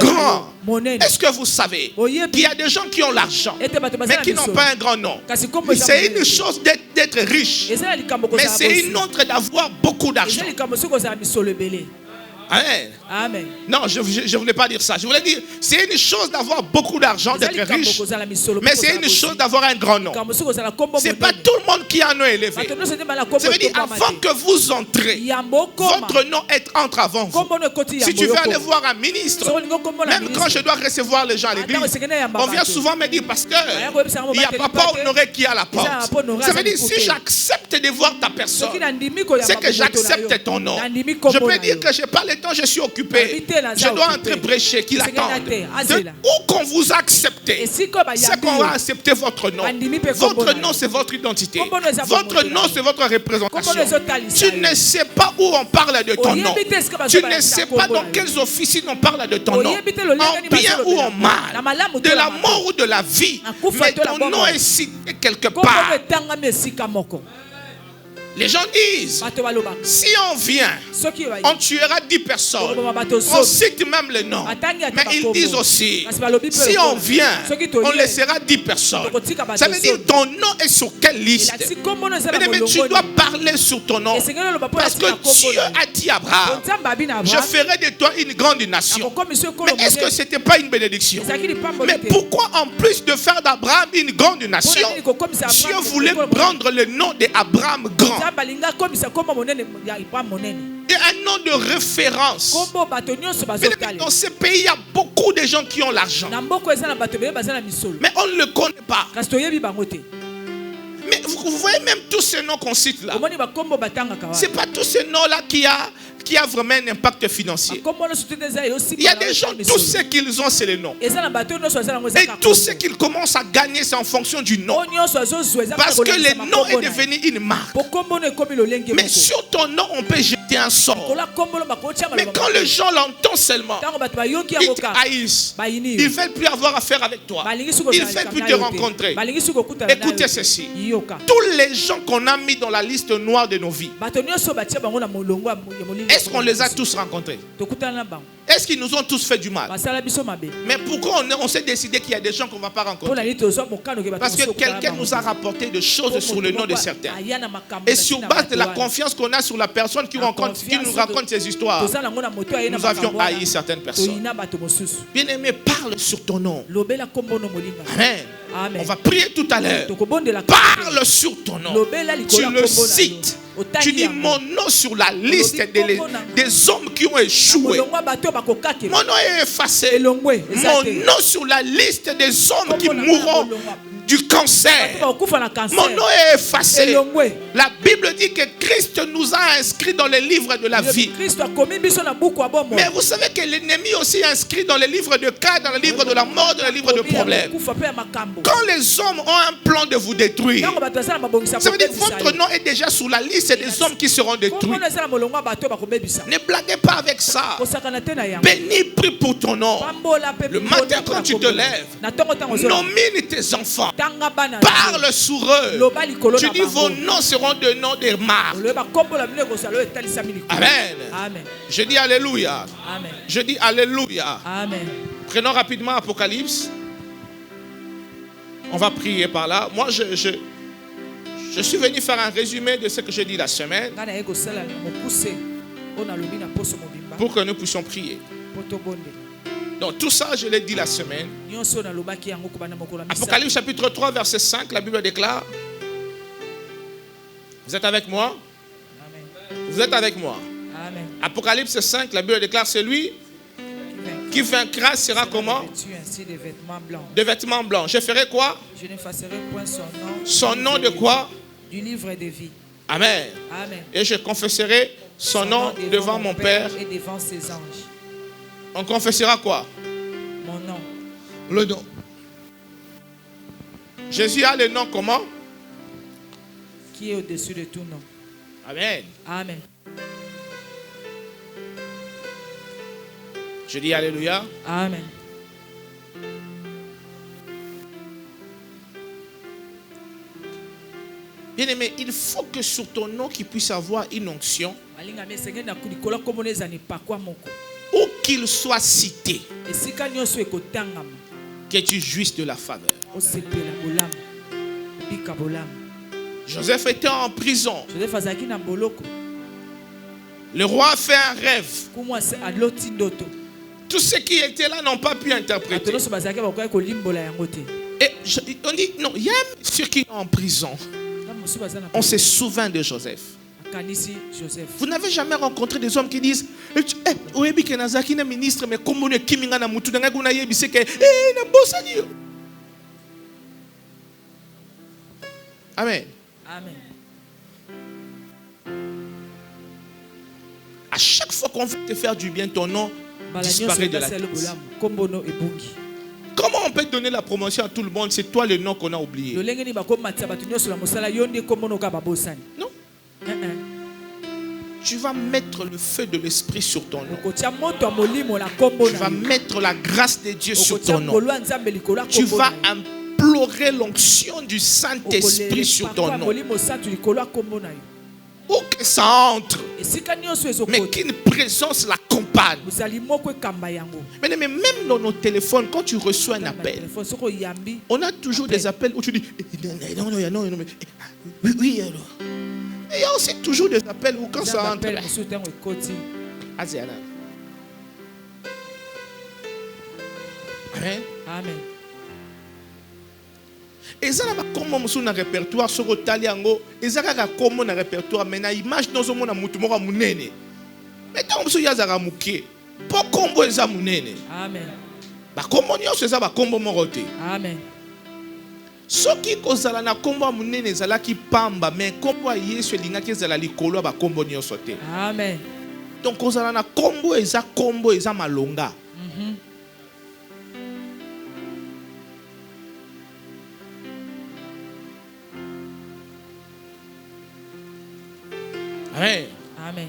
grand. Est-ce que vous savez qu'il y a des gens qui ont l'argent, mais qui n'ont pas un grand nom? C'est une chose d'être riche, mais c'est une autre d'avoir beaucoup d'argent. Amen. Amen. Non, je ne voulais pas dire ça. Je voulais dire, c'est une chose d'avoir beaucoup d'argent, d'être riche, mais c'est une chose d'avoir un grand nom. Ce n'est pas tout le monde qui a un nom élevé. Ça veut dire, avant que vous entrez, votre nom entre avant vous. Si tu veux aller voir un ministre, même quand je dois recevoir les gens à l'église, on vient souvent me dire: pasteur, il y a Papa Honoré qui est à la porte. Ça veut dire, si j'accepte de voir ta personne, c'est que j'accepte ton nom. Je peux dire que je n'ai pas le temps, je suis occupé. Je dois entrer prêcher, qu'il attende. Où qu'on vous accepte, c'est qu'on va accepter votre nom. Votre nom, c'est votre identité. Votre nom, c'est votre représentation. Tu ne sais pas où on parle de ton nom. Tu ne sais pas dans quelles officines on parle de ton nom. En bien ou en mal, de la mort ou de la vie. Mais ton nom est cité quelque part. Les gens disent: si on vient, on tuera 10 personnes. On cite même le nom. Mais ils disent aussi: si on vient, on laissera 10 personnes. Ça veut dire, ton nom est sur quelle liste? Mais tu dois parler sur ton nom. Parce que Dieu a dit à Abraham: je ferai de toi une grande nation. Mais est-ce que ce n'était pas une bénédiction? Mais pourquoi, en plus de faire d'Abraham une grande nation, Dieu voulait prendre le nom d'Abraham grand? Et un nom de référence. Dans ces pays, il y a beaucoup de gens qui ont l'argent. Mais on ne le connaît pas. Mais vous voyez même tous ces noms qu'on cite là. Ce n'est pas tous ces noms-là qui a vraiment un impact financier. Il y a des gens, tout ce qu'ils ont, c'est les noms. Et tout ce qu'ils commencent à gagner, c'est en fonction du nom. Parce que le nom est devenu une marque. Mais sur ton nom, on peut jeter un sort. Mais quand les gens l'entendent seulement, ils te haïssent. Ils ne veulent plus avoir affaire avec toi. Ils ne veulent plus te rencontrer. Écoutez ceci. Tous les gens qu'on a mis dans la liste noire de nos vies, est-ce qu'on les a tous rencontrés? Est-ce qu'ils nous ont tous fait du mal? Mais pourquoi on s'est décidé qu'il y a des gens qu'on ne va pas rencontrer? Parce que quelqu'un nous a rapporté des choses sur le nom de certains. Et sur base de la confiance qu'on a sur la personne qui nous raconte ces histoires, nous avions haï certaines personnes. Bien-aimé, parle sur ton nom. Amen. On va prier tout à l'heure. Parle sur ton nom. Tu le cites. Tu dis mon nom sur la liste des hommes qui ont échoué. Mon nom est effacé. Mon nom sur la liste des hommes qui mourront du cancer. Mon nom est effacé. La Bible dit que Christ nous a inscrits dans les livres de la vie. Mais vous savez que l'ennemi aussi est inscrit dans les livres de cas, dans les livres de la mort, dans les livres de problèmes. Quand les hommes ont un plan de vous détruire, ça veut dire que votre nom est déjà sur la liste des hommes qui seront détruits. Ne blaguez pas avec ça. Bénis, prie pour ton nom. Le matin quand tu te lèves, nomine tes enfants. Parle sur eux. Tu dis vos noms seront des noms des marques. Amen. Je dis alléluia. Amen. Je dis alléluia. Amen. Prenons rapidement Apocalypse. On va prier par là. Moi, je suis venu faire un résumé de ce que j'ai dit la semaine pour que nous puissions prier. Donc tout ça, je l'ai dit la semaine. Apocalypse chapitre 3, verset 5, la Bible déclare. Vous êtes avec moi? Amen. Vous êtes avec moi? Amen. Apocalypse 5, la Bible déclare, celui qui vaincra sera comment? De vêtements blancs. Je ferai quoi? Je n'effacerai point son nom. Son nom de quoi? Du livre de vie. Amen. Amen. Et je confesserai son nom devant mon Père et devant ses anges. On confessera quoi? Mon nom. Le nom. Jésus a le nom comment? Qui est au-dessus de tout nom. Amen. Amen. Je dis alléluia. Amen. Bien-aimé, il faut que sur ton nom qu'il puisse avoir une onction. Où qu'il soit cité, que tu jouisses de la faveur. Joseph était en prison. Le roi a fait un rêve. Tous ceux qui étaient là n'ont pas pu interpréter. Et on dit, non, il y a ceux qui sont en prison. On se souvient de Joseph. Vous n'avez jamais rencontré des hommes qui disent ministre, mais comme on est Kiminga na mutu nga kuna yebise ke na bosani. Amen. Amen. À chaque fois qu'on veut te faire du bien, ton nom disparaît de la tête. Comment on peut donner la promotion à tout le monde? C'est toi le nom qu'on a oublié. Non. Tu vas mettre le feu de l'esprit sur ton nom. Tu vas mettre la grâce de Dieu sur ton nom. Tu vas implorer l'onction du Saint-Esprit sur ton nom. Où que ça entre, mais qu'une présence l'accompagne. Mais même dans nos téléphones, quand tu reçois un appel, on a toujours des appels où tu dis oui, alors. Il y a aussi toujours des appels où quand ça entre. Amen. Amen. Et ça n'a comme sur un répertoire sur Otaliango, et ça n'a comme un répertoire, mais na image dans un monde à mutumora munene. mosusu yazaka muke po kombo eza munene. Amen. Ba kombo nyonso eza ba kombo moko te. Amen. Soki kozala na kombo munene ezalaki pamba, mais kombo ya Yesu elingaki ezala likolo ba kombo nyonso te. Amen. Donc kozala na kombo eza malonga. Amen. Amen.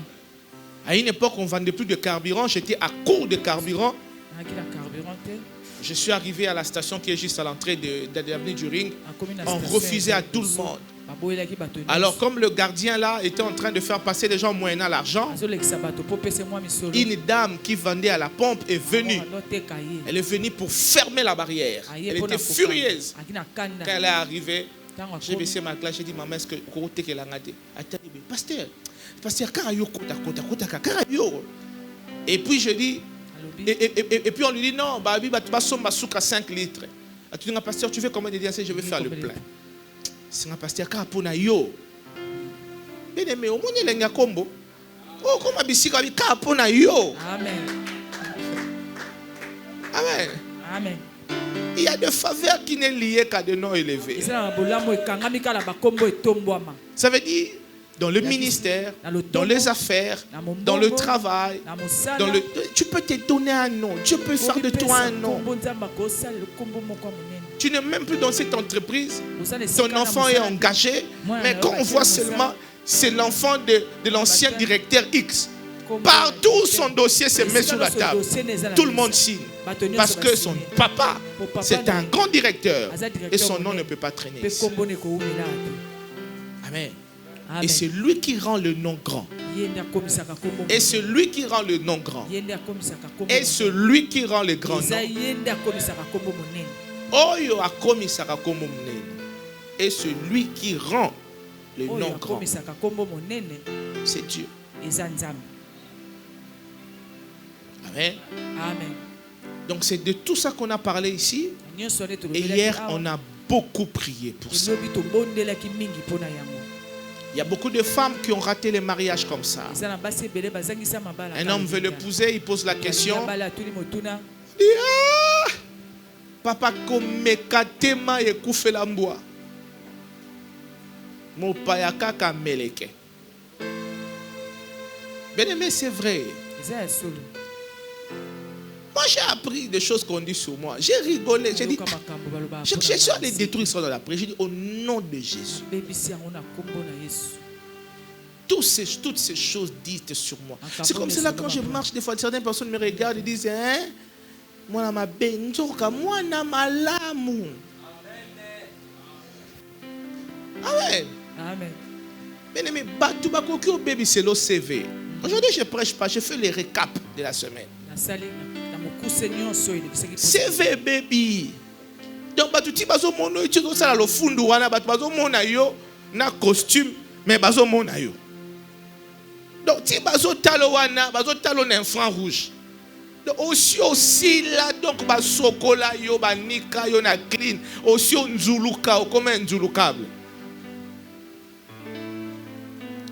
À une époque, on ne vendait plus de carburant. J'étais à court de carburant. Je suis arrivé à la station qui est juste à l'entrée de l'avenue du Ring. On refusait à tout le monde. Alors, comme le gardien là était en train de faire passer les gens moyennant l'argent, une dame qui vendait à la pompe est venue. Elle est venue pour fermer la barrière. Elle était furieuse. Quand elle est arrivée, j'ai baissé ma classe, j'ai dit, maman, est-ce que côté qu'elle a raté? Pasteur, et puis je dis, et puis on lui dit, non, babi, tu vas sommer à 5 litres. Tu dis, pasteur, tu veux combien de DNC? Je vais faire le plein. C'est un pasteur, car pour yo. Bien aimé, au moins, il y a un combo. Oh, comment bisika, car pour yo. Amen. Amen. Amen. Il y a des faveurs qui n'est liées qu'à des noms élevés. Ça veut dire, dans le ministère, dans les affaires, dans le travail, tu peux te donner un nom. Dieu peut faire de toi un nom. Tu n'es même plus dans cette entreprise. Ton enfant est engagé. Mais quand on voit seulement, c'est l'enfant de l'ancien directeur X. Partout son dossier se met sur la table. Tout le monde signe. Parce que son papa, c'est un grand directeur. Et son nom ne peut pas traîner. Amen. Amen. Et c'est lui qui rend le nom grand. Et c'est lui qui rend le nom grand. Et celui qui rend le grand nom. Et celui qui rend le nom grand, c'est Dieu. Amen. Amen. Donc c'est de tout ça qu'on a parlé ici. Et hier, on a beaucoup prié pour ça. Il y a beaucoup de femmes qui ont raté les mariages comme ça. Un homme veut l'épouser, il pose la question. Il dit, ah, papa, komekatema ekufe la mboa. Mopayaka kameleke. Bien aimé, c'est vrai. Moi, j'ai appris des choses qu'on dit sur moi. J'ai rigolé. J'ai dit, je suis allé détruire ça dans la prière. J'ai dit, au nom de Jésus. Toutes ces choses dites sur moi. C'est comme cela quand je marche, des fois, certaines personnes me regardent et disent, hein, moi, ma benzoka, moi, na malamu. Amen. Amen. Bien aimé, c'est le CV. Aujourd'hui, je ne prêche pas, je fais les récaps de la semaine. CV baby. Donc batuti bazo mono itiko sala lo fundu wana batu bazo mona yo na costume mais bazo mona yo. Donc ti bazo talo wana bazo talo na enfant rouge. Donc aussi là donc basokola yo banika yo na clean aussi nzuluka comme un nzulukable.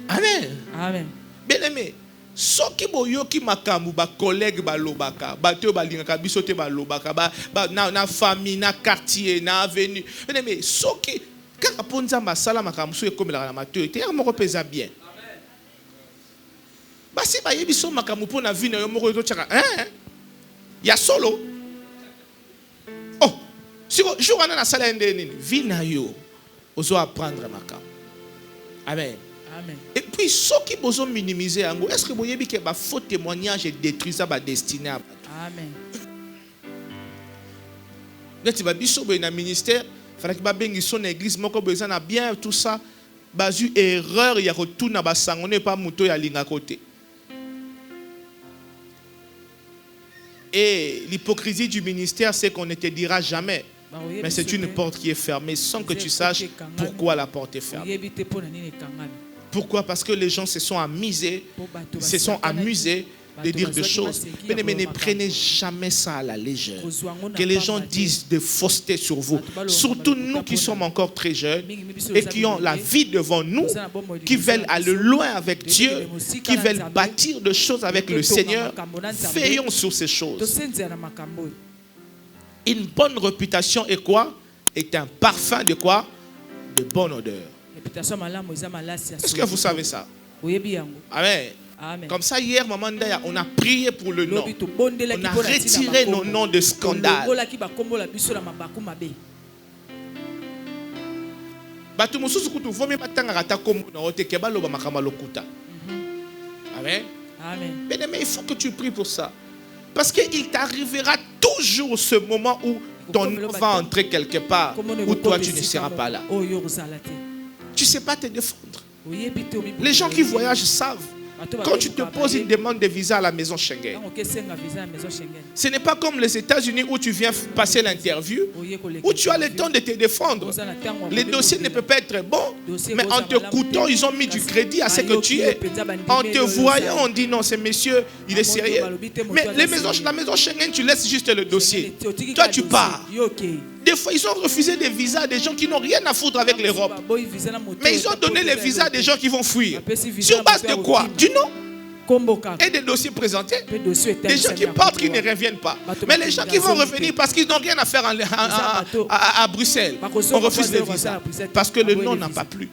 Amen. Amen. Bien aimé. Soki boyoki makambu ba collègue ba lobaka bato balingaka biso te ba lobaka ba na famille na quartier na avenue mais soki kaka ponza masala makambu so ekomela na mato te moko pesa bien basi ba yebiso makambu pona vie na yo moko to chaka hein ya solo oh siko jour ana na sala ndeni vie na yo ozo apprendre makambu. Amen. Amen. Et puis, ceux qui besoin minimiser, est-ce que vous voyez que le faux témoignage détruit sa destinée? Amen. Quand tu vas dans le ministère, il fallait que tu sois dans l'église, tu as bien tout ça. Tu as erreur, il y a retour dans le sang, on n'est pas mouton à l'ingé à côté. Et l'hypocrisie du ministère, c'est qu'on ne te dira jamais. Mais c'est une porte qui est fermée sans que tu saches pourquoi la porte est fermée. Pourquoi? Parce que les gens se sont amusés de dire des choses. Mais ne prenez jamais ça à la légère. Que les gens disent de fausseté sur vous. Surtout nous qui sommes encore très jeunes et qui ont la vie devant nous, qui veulent aller loin avec Dieu, qui veulent bâtir des choses avec le Seigneur. Veillons sur ces choses. Une bonne réputation est quoi? Est un parfum de quoi? De bonne odeur. Est-ce que vous savez ça? Amen. Amen. Comme ça, hier, Maman Ndaya, on a prié pour le nom. On a retiré nos noms de scandale. Amen. Mais il faut que tu pries pour ça. Parce qu'il t'arrivera toujours ce moment où ton nom va entrer quelque part, où toi tu ne seras pas là. Tu ne sais pas te défendre. Les gens qui voyagent savent. Quand tu te poses une demande de visa à la maison Schengen, ce n'est pas comme les États-Unis où tu viens passer l'interview, où tu as le temps de te défendre. Les dossiers ne peuvent pas être bons, mais en te coûtant, ils ont mis du crédit à ce que tu es. En te voyant, on dit non, ce monsieur, il est sérieux. Mais la maison Schengen, tu laisses juste le dossier. Toi, tu pars. Des fois, ils ont refusé des visas à des gens qui n'ont rien à foutre avec l'Europe. Mais ils ont donné les visas à des gens qui vont fuir. Sur base de quoi? Du nom et des dossiers présentés. Des gens qui partent, qui ne reviennent pas. Mais les gens qui vont revenir parce qu'ils n'ont rien à faire à Bruxelles, on refuse les visas. Parce que le nom n'a pas plu.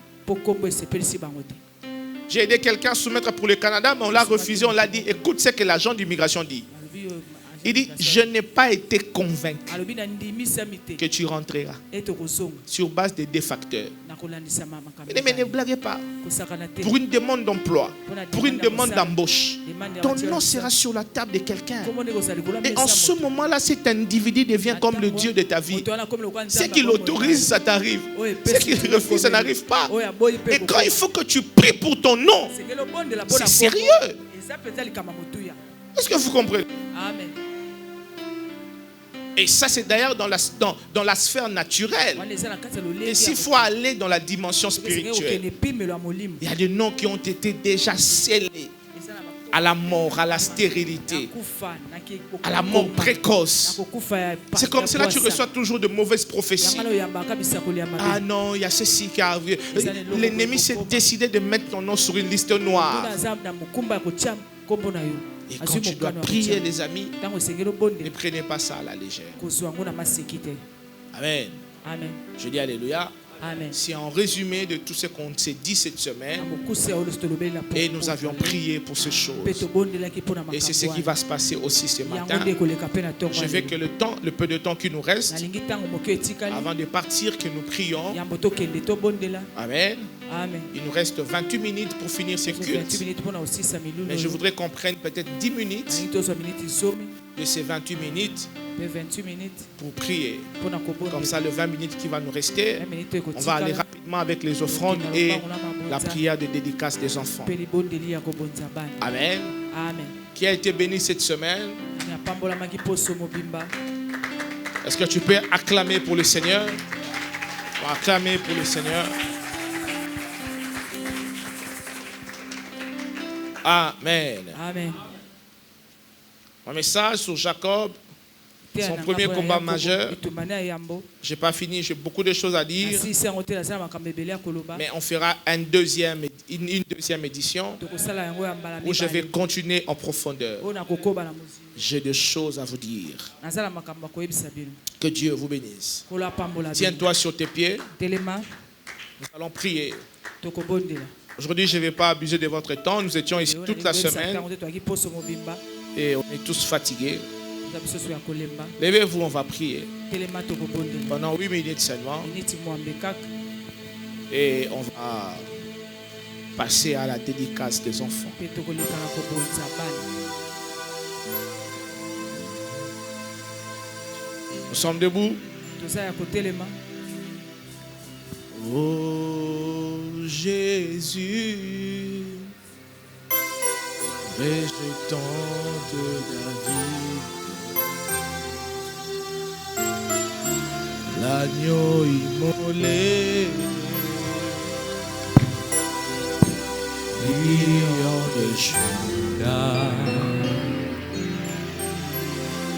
J'ai aidé quelqu'un à soumettre pour le Canada, mais on l'a refusé. On l'a dit, écoute ce que l'agent d'immigration dit. Il dit, je n'ai pas été convaincu que tu rentreras sur base de deux facteurs. Mais ne blaguez pas. Pour une demande d'emploi, pour une demande d'embauche, ton nom sera sur la table de quelqu'un. Et en ce moment-là, cet individu devient comme le Dieu de ta vie. Ce qu'il autorise, ça t'arrive. Ce qu'il refuse, ça n'arrive pas. Et quand il faut que tu pries pour ton nom, c'est sérieux. Est-ce que vous comprenez? Amen. Et ça, c'est d'ailleurs dans la sphère naturelle. Et s'il faut aller dans la dimension spirituelle, il y a des noms qui ont été déjà scellés à la mort, à la stérilité, à la mort précoce. C'est comme cela que tu reçois toujours de mauvaises prophéties. Ah non, il y a ceci qui arrive. L'ennemi s'est décidé de mettre ton nom sur une liste noire. Et quand tu dois prier, les amis, ne prenez pas ça à la légère. Amen. Amen. Je dis alléluia. Amen. C'est en résumé de tout ce qu'on s'est dit cette semaine. Et nous avions prié pour ces choses. Et c'est ce qui va se passer aussi ce matin. Je veux que le peu de temps qui nous reste, avant de partir, que nous prions. Amen. Amen. Il nous reste 28 minutes pour finir ce culte. Mais je voudrais qu'on prenne peut-être 10 minutes de ces 28 minutes pour prier. Comme ça, le 20 minutes qui va nous rester, on va aller rapidement avec les offrandes et la prière de dédicace des enfants. Amen. Amen. Qui a été béni cette semaine? Est-ce que tu peux acclamer pour le Seigneur? Acclamer pour le Seigneur. Amen. Amen. Un message sur Jacob, son premier combat majeur. Je n'ai pas fini, j'ai beaucoup de choses à dire. Mais on fera une deuxième édition où je vais continuer en profondeur. J'ai des choses à vous dire. Que Dieu vous bénisse. Tiens-toi sur tes pieds. Nous allons prier. Aujourd'hui, je ne vais pas abuser de votre temps. Nous étions ici toute la semaine et on est tous fatigués. Levez-vous, on va prier pendant 8 minutes seulement. Et on va passer à la dédicace des enfants. Nous sommes debout. Oh Jésus, végétant de David, l'agneau immolé, lion de Juda.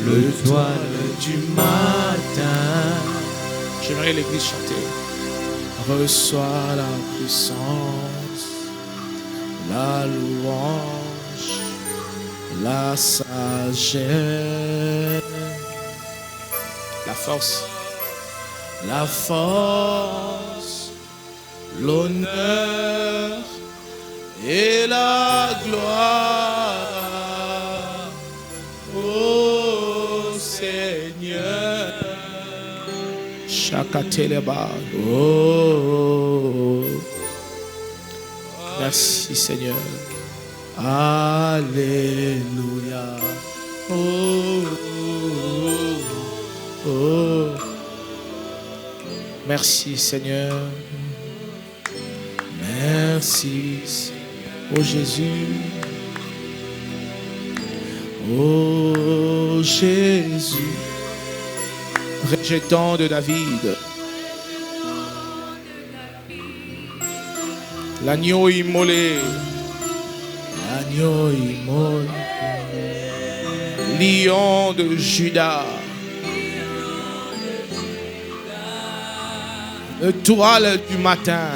l'étoile du matin. J'aimerais l'église chanter. Reçois la puissance, la louange, la sagesse, la force, l'honneur et la gloire, ô Seigneur. Chakateleba. Oh, merci Seigneur. Alléluia. Oh, oh, oh. Merci Seigneur. Merci, oh Jésus. Oh Jésus. Rejetant de David. L'agneau immolé. L'agneau immolé. Lion de Juda. Étoile du matin.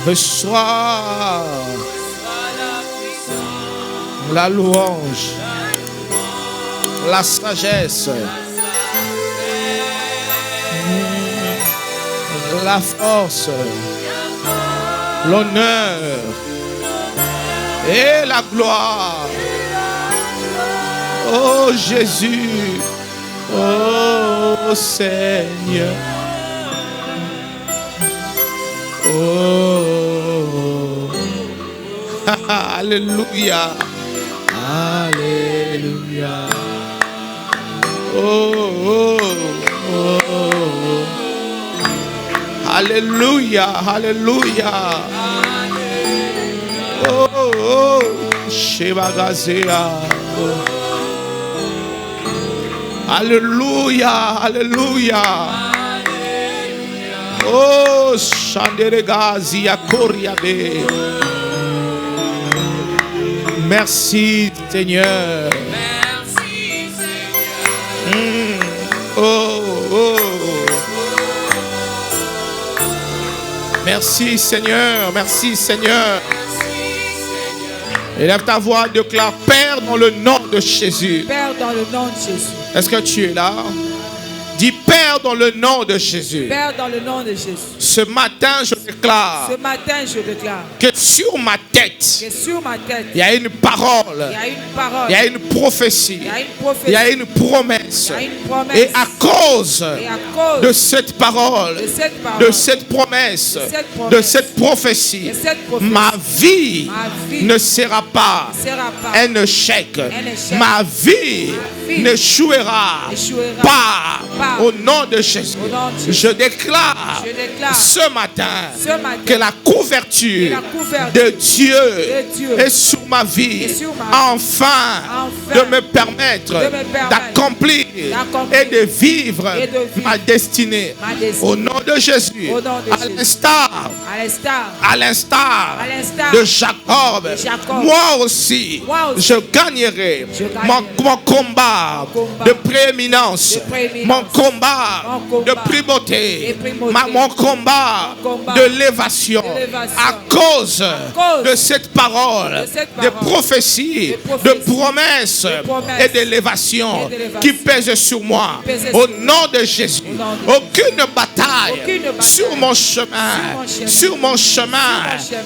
Reçois la louange, la sagesse, la force, l'honneur et la gloire. Oh Jésus, oh Seigneur. Oh, alléluia, alléluia. Oh, oh, oh. Alléluia, alléluia. Oh, oh, Shebagazea. Alléluia, alléluia. Oh, Chanderegazi Akoriabe. Merci Seigneur. Merci Seigneur. Oh, oh. Merci Seigneur, merci Seigneur. Élève ta voix, déclare Père dans le nom de Jésus. Père, dans le nom de Jésus. Est-ce que tu es là? Dis Père dans le nom de Jésus. Père, dans le nom de Jésus. Ce matin, je déclare Ce matin, je déclare que sur ma tête, que sur ma tête, il y a une parole, il y a une parole, il y a une prophétie, il y a une prophétie, il y a une promesse. il y a une promesse. Et à cause Et à cause de cette parole, de cette parole, de cette promesse, de cette prophétie, de cette prophétie, ma vie ma vie ne sera pas ne sera pas un échec. échec. Ma vie n'échouera n'échouera pas. pas. Au nom de Jésus, Au nom de Jésus. je déclare Je déclare ce matin que la couverture, que la couverture de Dieu de Dieu est sur ma vie, est sur ma vie. enfin de me permettre d'accomplir et de vivre ma destinée. Ma destinée. Au nom de Jésus, Au nom de à Jésus. l'instar à l'instar de Jacob, moi aussi, Moi aussi, je gagnerai je gagnerai mon combat mon combat de prééminence, de prééminence, mon combat mon combat de primauté, de primauté, mon combat mon combat de l'élévation d'élévation, à cause cause de cette parole, de cette de parole, prophétie, de prophétie, de promesses de promesses et d'élévation et d'élévation qui pèsent sur moi. qui pèsent Au sur nom de Jésus, Au nom de aucune bataille Aucune bataille sur mon chemin, sur mon chemin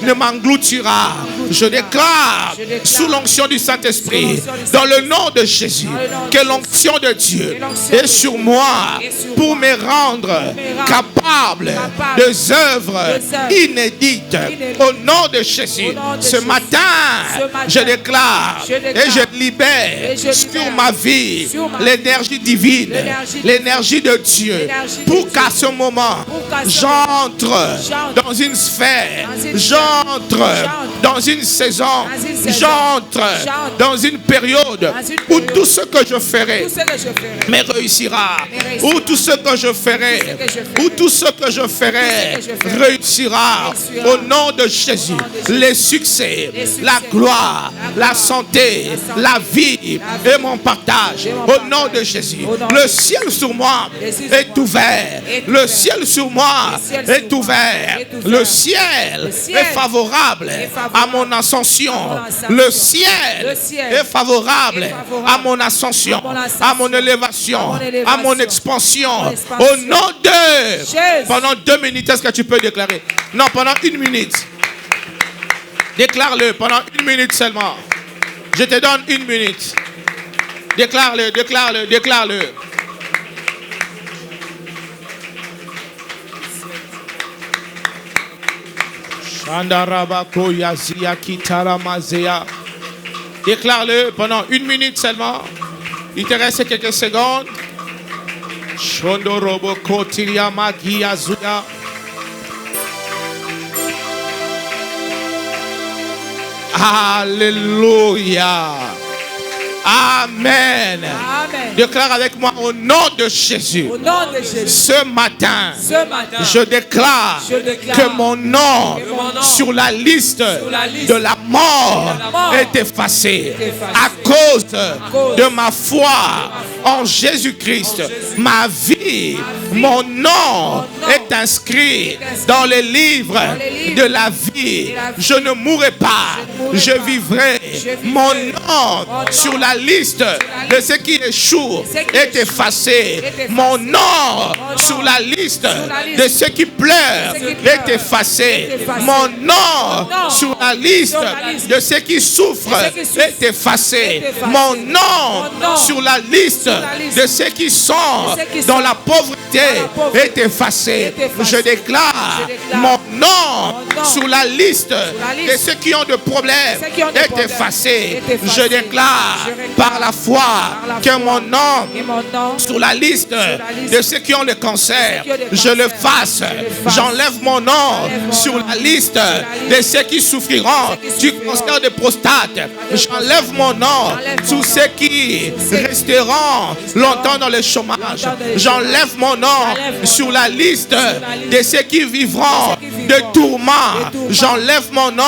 ne m'engloutira. Je déclare Je déclare sous l'onction du Saint-Esprit, sous l'onction du dans le nom de Jésus, Dans le nom de que Jésus, l'onction de Dieu que l'onction est de sur Dieu moi est sur pour moi, me rendre capable des œuvres inédites. Au nom de Jésus, Au nom de ce Jésus. matin, Ce matin, je déclare je déclare et je libère et je sur libère ma vie sur ma l'énergie divine, l'énergie l'énergie de Dieu Dieu pour qu'à ce moment, j'entre dans une sphère, j'entre dans une saison, j'entre dans une période où tout ce que je ferai me réussira, où tout ce que je ferai, où tout ce que je ferai réussira au nom de Jésus. Les succès, la gloire, la santé, la vie et mon partage au nom de Jésus. Le ciel sur moi est ouvert. Le ciel sur moi est ouvert. Le ciel est favorable à mon ascension. Le ciel est favorable à mon ascension, à mon élévation, à mon expansion. Au nom de... Pendant 2 minutes, est-ce que tu peux déclarer? Non, pendant 1 minute. Déclare-le pendant 1 minute seulement. Je te donne 1 minute. Déclare-le, déclare-le, déclare-le. Déclare-le pendant 1 minute seulement. Il te reste quelques secondes. Alléluia. Amen. Amen. Déclare avec moi au nom de Jésus. Au nom de Jésus. Ce matin, je déclare que mon nom sur la liste de la mort est effacé à cause de ma foi en Jésus-Christ. Ma vie, mon nom est inscrit dans les livres de la vie. Je ne mourrai pas, je vivrai. Mon nom sur la liste de ceux qui échouent est effacé. Mon nom sur la liste de ceux qui pleurent est effacé. Mon nom sur la liste de ceux qui souffrent est effacé. Mon nom sur la liste de ceux qui sont dans la pauvreté est effacé. Je déclare mon nom sur la liste de ceux qui ont des problèmes est effacé. Je déclare par la foi que mon nom sur la liste de ceux qui ont le cancer, je le fasse. J'enlève mon nom sur la liste de ceux qui souffriront du cancer de prostate. J'enlève mon nom sur ceux qui resteront longtemps dans le chômage. J'enlève mon nom sur la liste de ceux qui vivront de tourments. J'enlève mon nom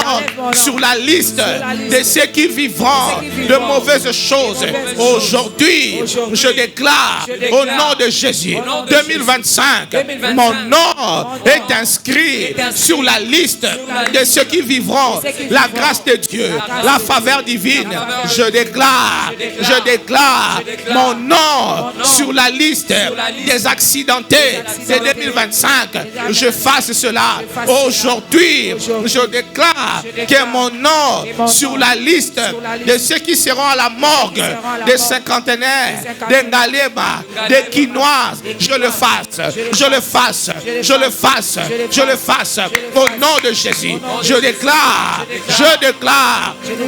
sur la liste de ceux qui vivront de mauvaises choses. Aujourd'hui, je déclare au nom de Jésus, 2025, mon nom est inscrit sur la liste de ceux qui vivront la grâce de Dieu, la faveur divine. Je déclare mon nom sur la liste des accidentés de 2025. Je fasse cela. Aujourd'hui, je déclare que mon nom sur la liste de ceux qui seront à la morgue, des cinquantenaires, des Ngalema, des Quinoises, je le fasse, je le fasse, je le fasse, je le fasse. Au nom de Jésus, je déclare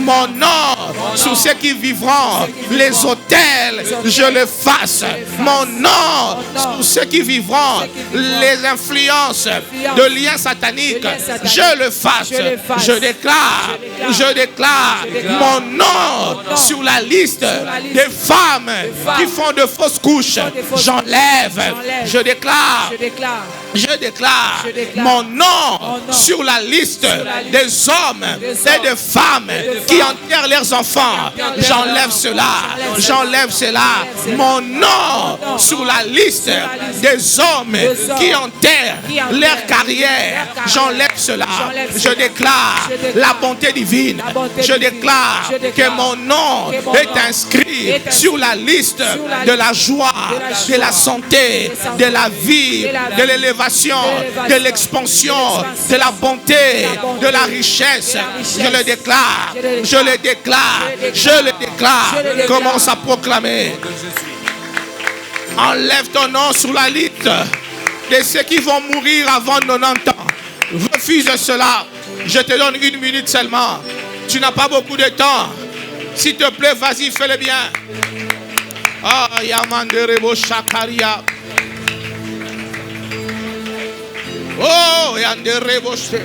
mon nom sur ceux qui vivront les hôtels, je le fasse. Mon nom sur ceux qui vivront les influences de liens sataniques, je le fasse. Je déclare mon nom sur la liste des femmes qui font de fausses couches. J'enlève. Je déclare mon nom sur la liste des hommes et des femmes qui enterrent leurs enfants. J'enlève cela. Mon nom sur la liste des hommes qui enterrent leur carrière. J'enlève cela. Je déclare la bonté divine. Je déclare que mon nom est inscrit sur la liste de la joie, de la santé, de la vie, de l'élévation, de l'expansion, de la bonté, de la richesse. Je le déclare. Commence à proclamer. Enlève ton nom sur la liste de ceux qui vont mourir avant 90 ans. Refuse cela. Je te donne 1 minute seulement. Tu n'as pas beaucoup de temps. S'il te plaît, vas-y, fais-le bien. Ah, Yamanderebo Shakaria. Oh, yandereboshe.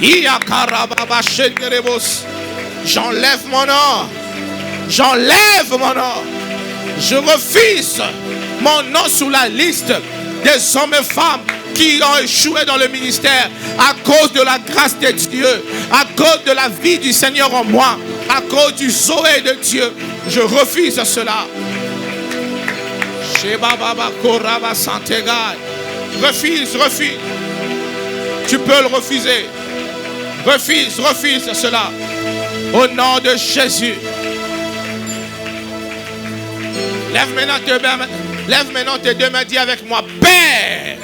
Iakarababashenderebos. J'enlève mon nom. J'enlève mon nom. Je refuse mon nom sur la liste des hommes et femmes qui ont échoué dans le ministère à cause de la grâce de Dieu, à cause de la vie du Seigneur en moi, à cause du Zoé de Dieu. Je refuse cela. Refuse, refuse. Tu peux le refuser. Refuse, refuse cela. Au nom de Jésus. Lève maintenant tes deux mains, dis avec moi, Père.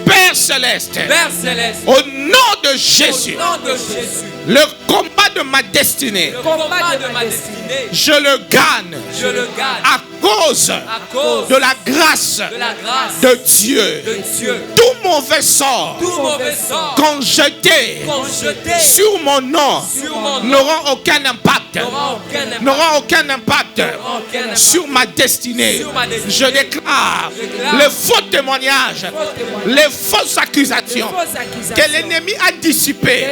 Père céleste. Père céleste. Au nom de Jésus. Au nom de Jésus. Le combat de ma destinée. Le combat de ma destinée. Je le gagne. Je le gagne. À cause de la grâce de Dieu. Tout mauvais sort conjeté sur mon nom n'aura aucun impact. N'aura aucun impact sur ma destinée. Je déclare les faux témoignages, les fausses accusations que l'ennemi a dissipées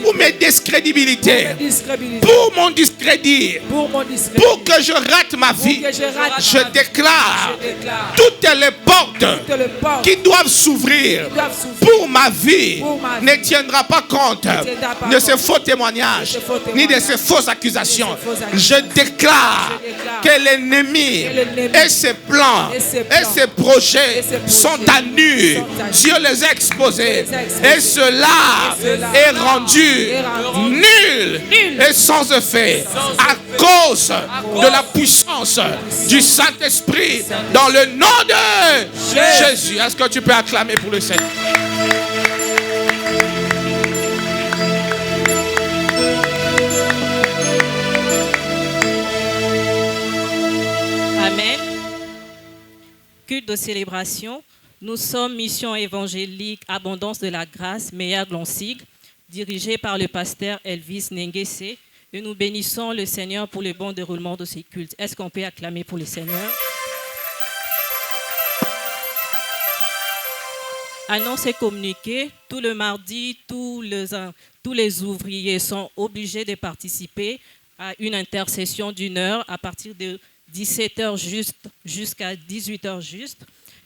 pour mes discrédibilités, pour mon discrédit, pour que je rate ma vie. Je déclare toutes les portes qui doivent s'ouvrir pour ma vie ne tiendra pas compte de ces faux témoignages ni de ces fausses accusations. Je déclare que l'ennemi et ses plans et ses projets sont à nu. Dieu les a exposés et cela est rendu nul et sans effet à cause de la puissance du Saint-Esprit dans le nom de Jésus. Est-ce que tu peux acclamer pour le Seigneur? Amen. Culte de célébration. Nous sommes Mission évangélique Abondance de la grâce, Meilleur Glonsig, dirigée par le pasteur Elvis Nengese. Et nous bénissons le Seigneur pour le bon déroulement de ces cultes. Est-ce qu'on peut acclamer pour le Seigneur? Annonce et communiqué. Tout le mardi, tous les ouvriers sont obligés de participer à une intercession d'1 heure à partir de 17h juste jusqu'à 18h juste.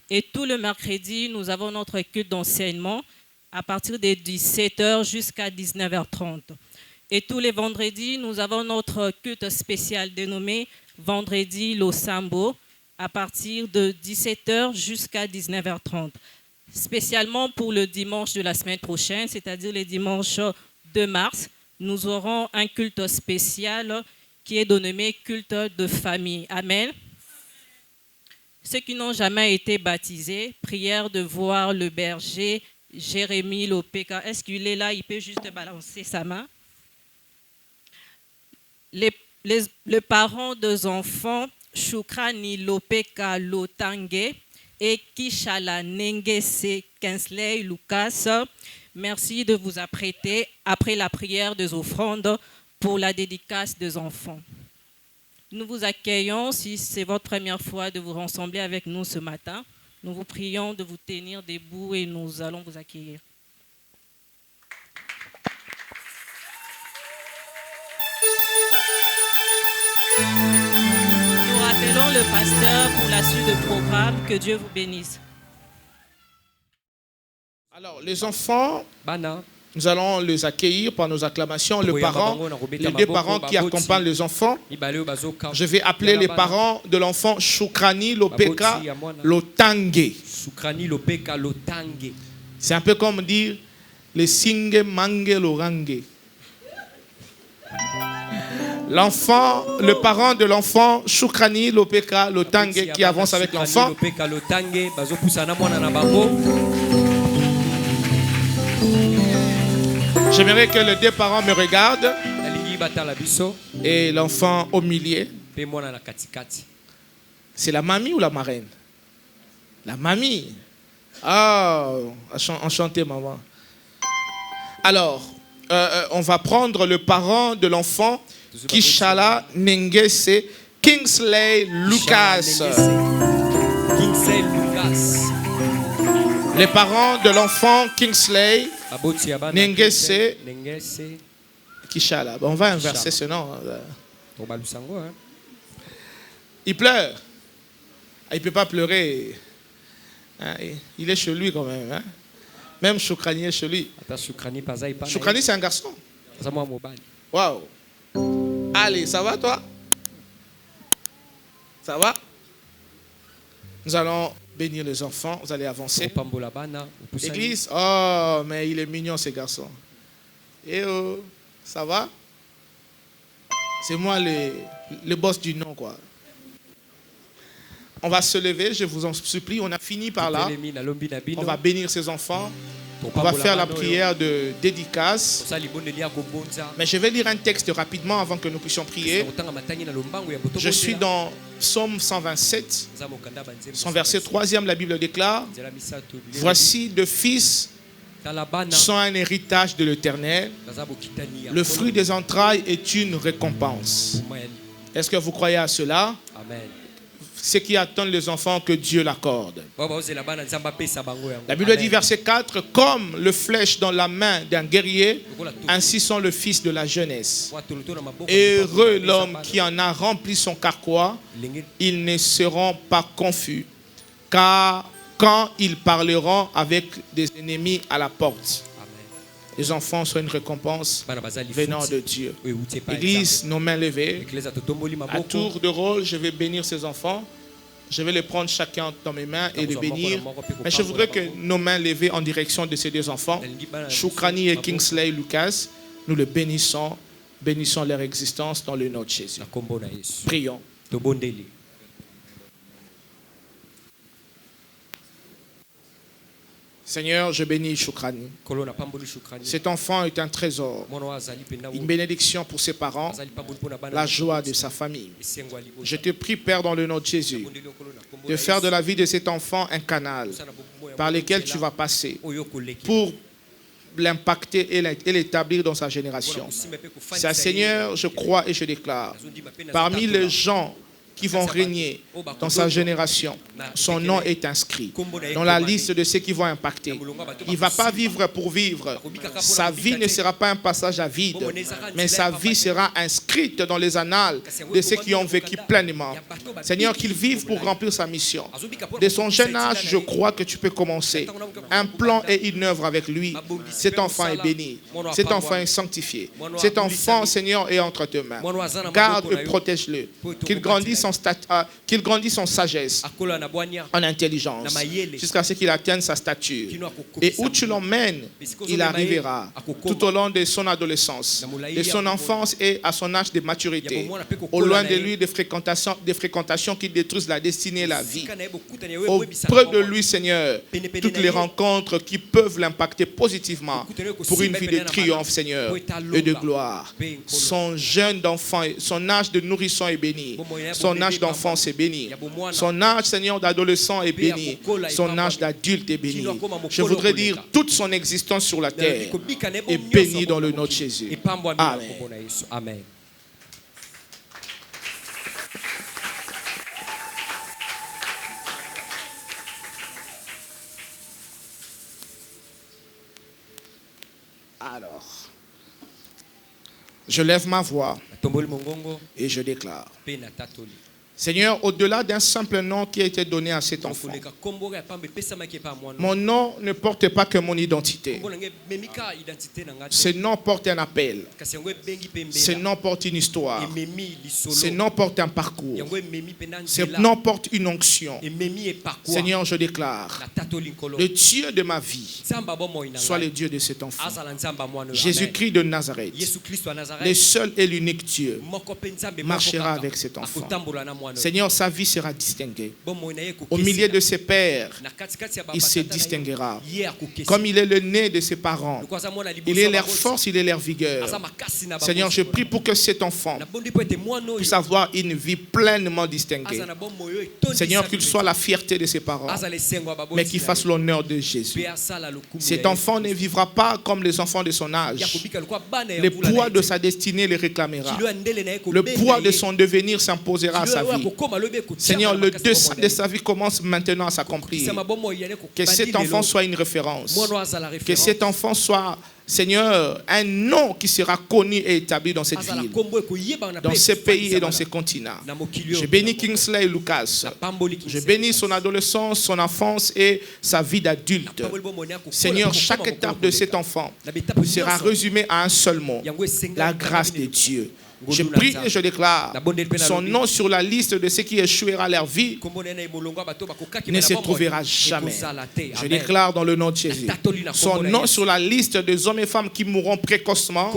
Et tout le mercredi, nous avons notre culte d'enseignement à partir de 17h jusqu'à 19h30. Et tous les vendredis, nous avons notre culte spécial dénommé Vendredi Losambo à partir de 17h jusqu'à 19h30. Spécialement pour le dimanche de la semaine prochaine, c'est-à-dire le dimanche 2 mars, nous aurons un culte spécial qui est dénommé culte de famille. Amen. Ceux qui n'ont jamais été baptisés, prière de voir le berger Jérémie Lopeka. Est-ce qu'il est là? Il peut juste balancer sa main. Les parents des enfants, Shukrani Lopeka Lotange et Kishala Nengese Kinsley Lucas, merci de vous apprêter après la prière des offrandes pour la dédicace des enfants. Nous vous accueillons, si c'est votre première fois de vous rassembler avec nous ce matin, nous vous prions de vous tenir debout et nous allons vous accueillir. Nous rappelons le pasteur pour la suite du programme. Que Dieu vous bénisse. Alors, les enfants, nous allons les accueillir par nos acclamations. Les deux parents qui accompagnent les enfants, je vais appeler les parents de l'enfant Shukrani Lopeka Lotange. C'est un peu comme dire les Singe Mange Lorange. L'enfant, le parent de l'enfant Shukrani Lopeka Lotange qui avance avec l'enfant. J'aimerais que les deux parents me regardent et l'enfant au milieu. C'est la mamie ou la marraine? La mamie. Ah, enchanté maman. Alors, on va prendre le parent de l'enfant, Kishala Nengese Kingsley Lucas. Kingsley Lucas. Les parents de l'enfant Kingsley Nengese Kishala. On va inverser ce nom. Il pleure. Il ne peut pas pleurer. Il est chez lui quand même. Hein? Même Choukrani est chez lui. Choukrani, c'est un garçon. Waouh. Allez, ça va toi? Ça va? Nous allons bénir les enfants. Vous allez avancer. L'église. Oh, mais il est mignon ce garçon. Et oh, ça va? C'est moi le boss du nom, quoi. On va se lever, je vous en supplie. On a fini par là. On va bénir ces enfants. On va faire la prière de dédicace. Mais je vais lire un texte rapidement avant que nous puissions prier. Je suis dans Psaume 127, son verset 3e, la Bible déclare: voici deux fils sont un héritage de l'Éternel. Le fruit des entrailles est une récompense. Est-ce que vous croyez à cela? Amen. Ce qui attendent les enfants, que Dieu l'accorde. La Bible dit, verset 4, comme le flèche dans la main d'un guerrier, ainsi sont le fils de la jeunesse. Heureux l'homme qui en a rempli son carquois, ils ne seront pas confus, car quand ils parleront avec des ennemis à la porte. Les enfants sont une récompense venant de Dieu. Église, nos mains levées. À tour de rôle, je vais bénir ces enfants. Je vais les prendre chacun dans mes mains et les bénir. Mais je voudrais que nos mains levées en direction de ces deux enfants, Choukrani et Kingsley Lucas, nous les bénissons. Bénissons leur existence dans le nom de Jésus. Prions. Seigneur, je bénis Choukrani. Cet enfant est un trésor, une bénédiction pour ses parents, la joie de sa famille. Je te prie, Père, dans le nom de Jésus, de faire de la vie de cet enfant un canal par lequel tu vas passer pour l'impacter et l'établir dans sa génération. C'est, Seigneur, je crois et je déclare, parmi les gens qui vont régner dans sa génération, son nom est inscrit dans la liste de ceux qui vont impacter. Il ne va pas vivre pour vivre. Sa vie ne sera pas un passage à vide, mais sa vie sera inscrite dans les annales de ceux qui ont vécu pleinement. Seigneur, qu'il vive pour remplir sa mission. De son jeune âge, je crois que tu peux commencer un plan et une œuvre avec lui. Cet enfant est béni. Cet enfant est sanctifié. Cet enfant, Seigneur, est entre tes mains. Garde et protège-le. Qu'il grandisse en sagesse, en intelligence, jusqu'à ce qu'il atteigne sa stature. Et où tu l'emmènes, il arrivera tout au long de son adolescence, de son enfance et à son âge de maturité. Au loin de lui, des fréquentations qui détruisent la destinée et la vie. Auprès de lui, Seigneur, toutes les rencontres qui peuvent l'impacter positivement pour une vie de triomphe, Seigneur, et de gloire. Son jeune d'enfant, son âge de nourrisson est béni. Son âge d'enfance est béni. Son âge, Seigneur, d'adolescent est béni. Son âge d'adulte est béni. Je voudrais dire, toute son existence sur la terre est bénie dans le nom de Jésus. Amen. Alors, je lève ma voix et je déclare, Seigneur, au-delà d'un simple nom qui a été donné à cet enfant, mon nom ne porte pas que mon identité. Ce nom porte un appel. Ce nom porte une histoire. Ce nom porte un parcours. Ce nom porte une onction. Seigneur, je déclare, le Dieu de ma vie soit le Dieu de cet enfant. Jésus-Christ de Nazareth, le seul et l'unique Dieu, marchera avec cet enfant. Seigneur, sa vie sera distinguée. Au milieu de ses pères, il se distinguera. Comme il est le nez de ses parents, il est leur force, il est leur vigueur. Seigneur, je prie pour que cet enfant puisse avoir une vie pleinement distinguée. Seigneur, qu'il soit la fierté de ses parents, mais qu'il fasse l'honneur de Jésus. Cet enfant ne vivra pas comme les enfants de son âge. Le poids de sa destinée le réclamera. Le poids de son devenir s'imposera à sa vie. Seigneur, le dessein de sa vie commence maintenant à s'accomplir. Que cet enfant soit une référence. Que cet enfant soit, Seigneur, un nom qui sera connu et établi dans cette ville, dans ces pays et dans ces continents. Je bénis Kingsley Lucas. Je bénis son adolescence, son enfance et sa vie d'adulte. Seigneur, chaque étape de cet enfant sera résumée à un seul mot: la grâce de Dieu. Je prie et je déclare son nom sur la liste de ceux qui échouera leur vie ne se trouvera jamais. Je déclare dans le nom de Jésus son nom sur la liste des hommes et femmes qui mourront précocement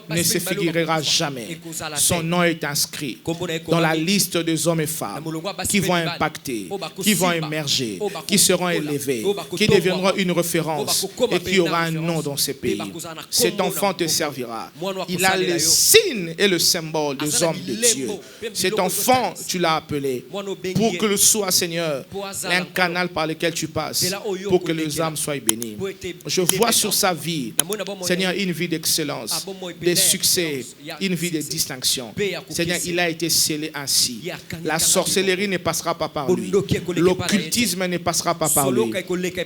ne se figurera jamais. Son nom est inscrit dans la liste des hommes et femmes qui vont impacter, qui vont émerger, qui seront élevés, qui deviendront une référence et qui aura un nom dans ces pays. Cet enfant te servira. Il a les signes et le symbole des hommes de Dieu. Cet enfant, tu l'as appelé pour que le soit, Seigneur, un canal par lequel tu passes, pour que les âmes soient bénies. Je vois sur sa vie, Seigneur, une vie d'excellence, des succès, une vie de distinction. Seigneur, il a été scellé ainsi. La sorcellerie ne passera pas par lui. L'occultisme ne passera pas par lui.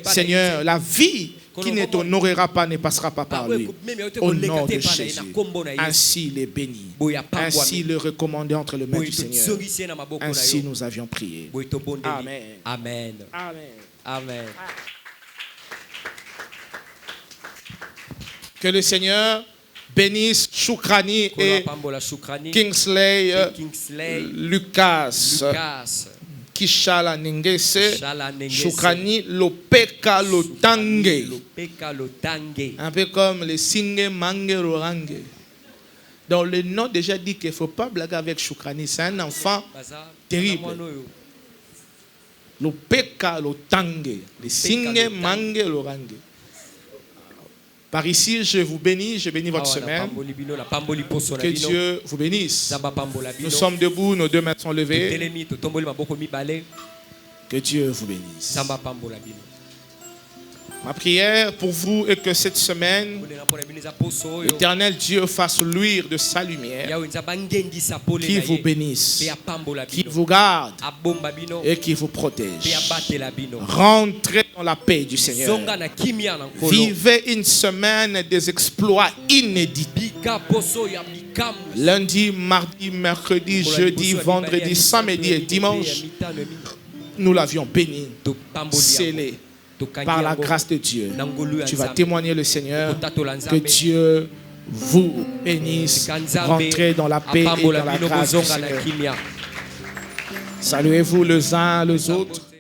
Seigneur, la vie qui ne t'honorera pas ne passera pas par lui. Au nom de Jésus. Ainsi il est béni. Ainsi il est recommandé entre les mains du Seigneur. Ainsi nous avions prié. Amen. Amen. Amen. Amen. Que le Seigneur bénisse Shukrani et Kingsley Lucas. Kishala Ningese, Shukrani Lopeka Lotange. Un peu comme les Singe Mange Rorange. Donc le nom déjà dit qu'il ne faut pas blaguer avec Shukrani. C'est un enfant terrible. Lopeka Lotange. Les Singe Mange Rorange. Par ici, je vous bénis, je bénis votre semaine. Que Dieu vous bénisse. Nous sommes debout, nos deux mains sont levées. Que Dieu vous bénisse. Ma prière pour vous est que cette semaine, l'Éternel Dieu fasse luire de sa lumière, qui vous bénisse, qui vous garde et qui vous protège. Rentrez dans la paix du Seigneur. Vivez une semaine des exploits inédits. Lundi, mardi, mercredi, jeudi, vendredi, samedi et dimanche, nous l'avions béni, scellé par la grâce de Dieu. Tu vas témoigner le Seigneur. Que Dieu vous bénisse. Rentrez dans la paix et dans la grâce du Seigneur. Saluez-vous les uns les autres.